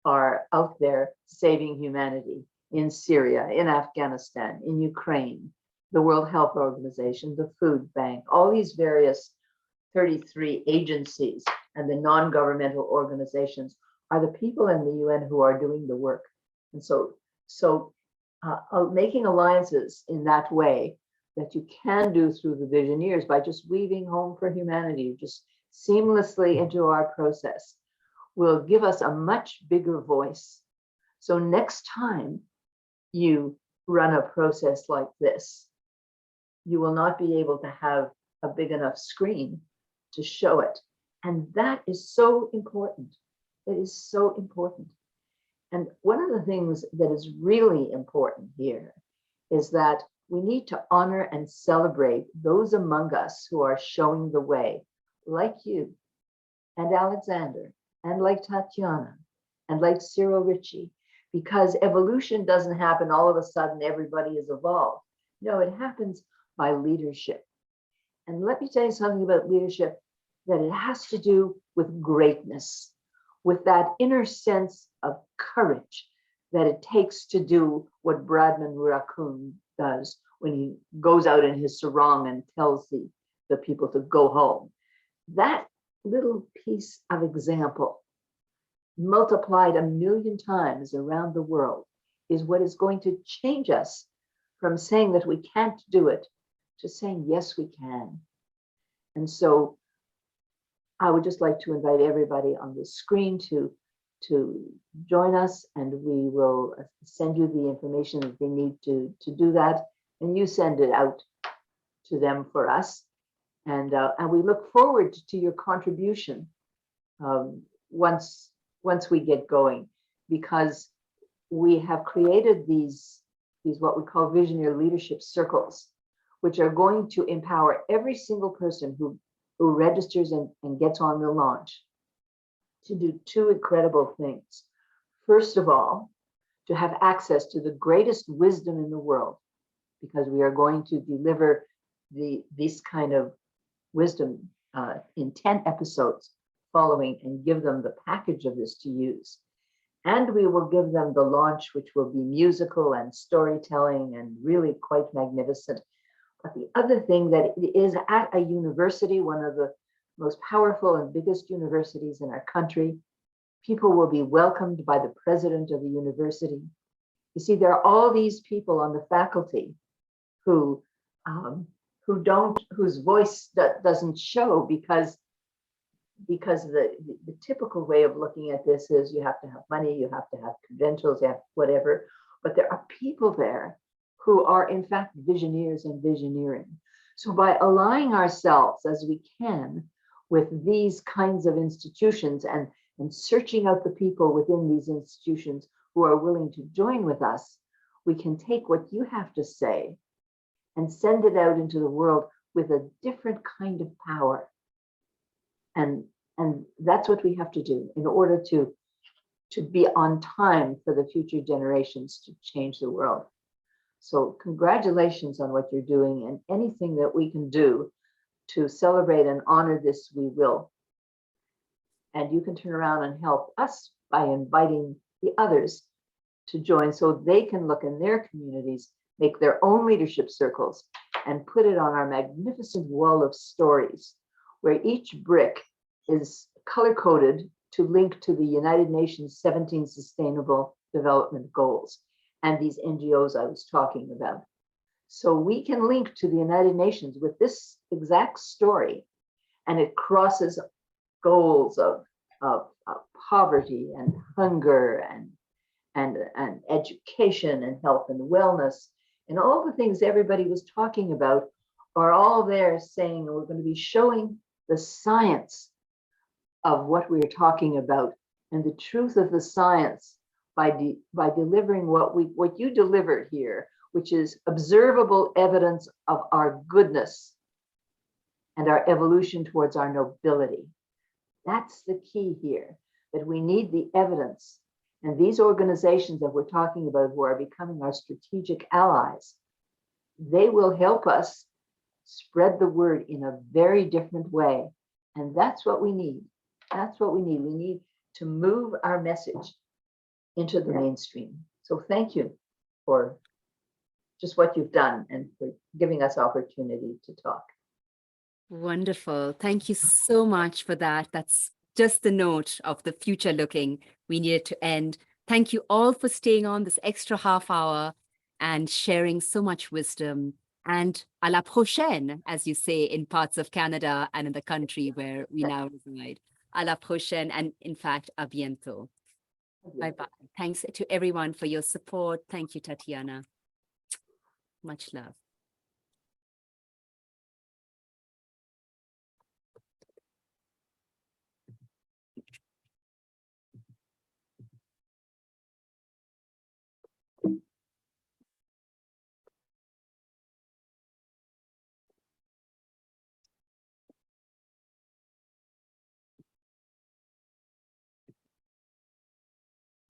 are out there saving humanity in Syria, in Afghanistan, in Ukraine, the World Health Organization, the Food Bank, all these various 33 agencies and the non-governmental organizations are the people in the UN who are doing the work. And so making alliances in that way that you can do through the Visioneers by just weaving Home for Humanity just seamlessly into our process will give us a much bigger voice. So next time you run a process like this, you will not be able to have a big enough screen to show it. And that is so important. It is so important. And one of the things that is really important here is that we need to honor and celebrate those among us who are showing the way, like you and Alexander, and like Tatiana, and like Cyril Ritchie, because evolution doesn't happen all of a sudden, everybody is evolved. No, it happens by leadership. And let me tell you something about leadership, that it has to do with greatness, with that inner sense of courage that it takes to do what Bradman Raccoon does, when he goes out in his sarong and tells the people to go home. That little piece of example multiplied 1,000,000 times around the world is what is going to change us from saying that we can't do it to saying, yes, we can. And so I would just like to invite everybody on the screen to join us, and we will send you the information that they need to do that, and you send it out to them for us. And we look forward to your contribution once we get going, because we have created these what we call visionary leadership circles, which are going to empower every single person who registers and gets on the launch to do two incredible things. First of all, to have access to the greatest wisdom in the world, because we are going to deliver this kind of wisdom in 10 episodes following, and give them the package of this to use. And we will give them the launch, which will be musical and storytelling and really quite magnificent. But the other thing that is at a university, one of the most powerful and biggest universities in our country, people will be welcomed by the president of the university. You see, there are all these people on the faculty whose voice doesn't show, because the typical way of looking at this is you have to have money, you have to have credentials, you have whatever. But there are people there who are in fact visioneers and visioneering. So by aligning ourselves as we can with these kinds of institutions and searching out the people within these institutions who are willing to join with us, we can take what you have to say and send it out into the world with a different kind of power. And that's what we have to do in order to be on time for the future generations to change the world. So congratulations on what you're doing, and anything that we can do to celebrate and honor this, we will. And you can turn around and help us by inviting the others to join, so they can look in their communities, make their own leadership circles, and put it on our magnificent wall of stories, where each brick is color-coded to link to the United Nations 17 Sustainable Development Goals and these NGOs I was talking about. So we can link to the United Nations with this exact story, and it crosses goals of poverty and hunger and education and health and wellness, and all the things everybody was talking about are all there, saying we're going to be showing the science of what we're talking about and the truth of the science by delivering what you delivered here, which is observable evidence of our goodness and our evolution towards our nobility. That's the key here, that we need the evidence. And these organizations that we're talking about, who are becoming our strategic allies, they will help us spread the word in a very different way. And that's what we need. That's what we need. We need to move our message into the mainstream. So thank you for just what you've done and for giving us opportunity to talk. Wonderful. Thank you so much for that. That's just the note of the future looking we needed to end. Thank you all for staying on this extra half hour and sharing so much wisdom. And à la prochaine, as you say in parts of Canada and in the country where we now reside. À la prochaine, and in fact, à bientôt. Bye-bye. Thanks to everyone for your support. Thank you, Tatiana. Much love.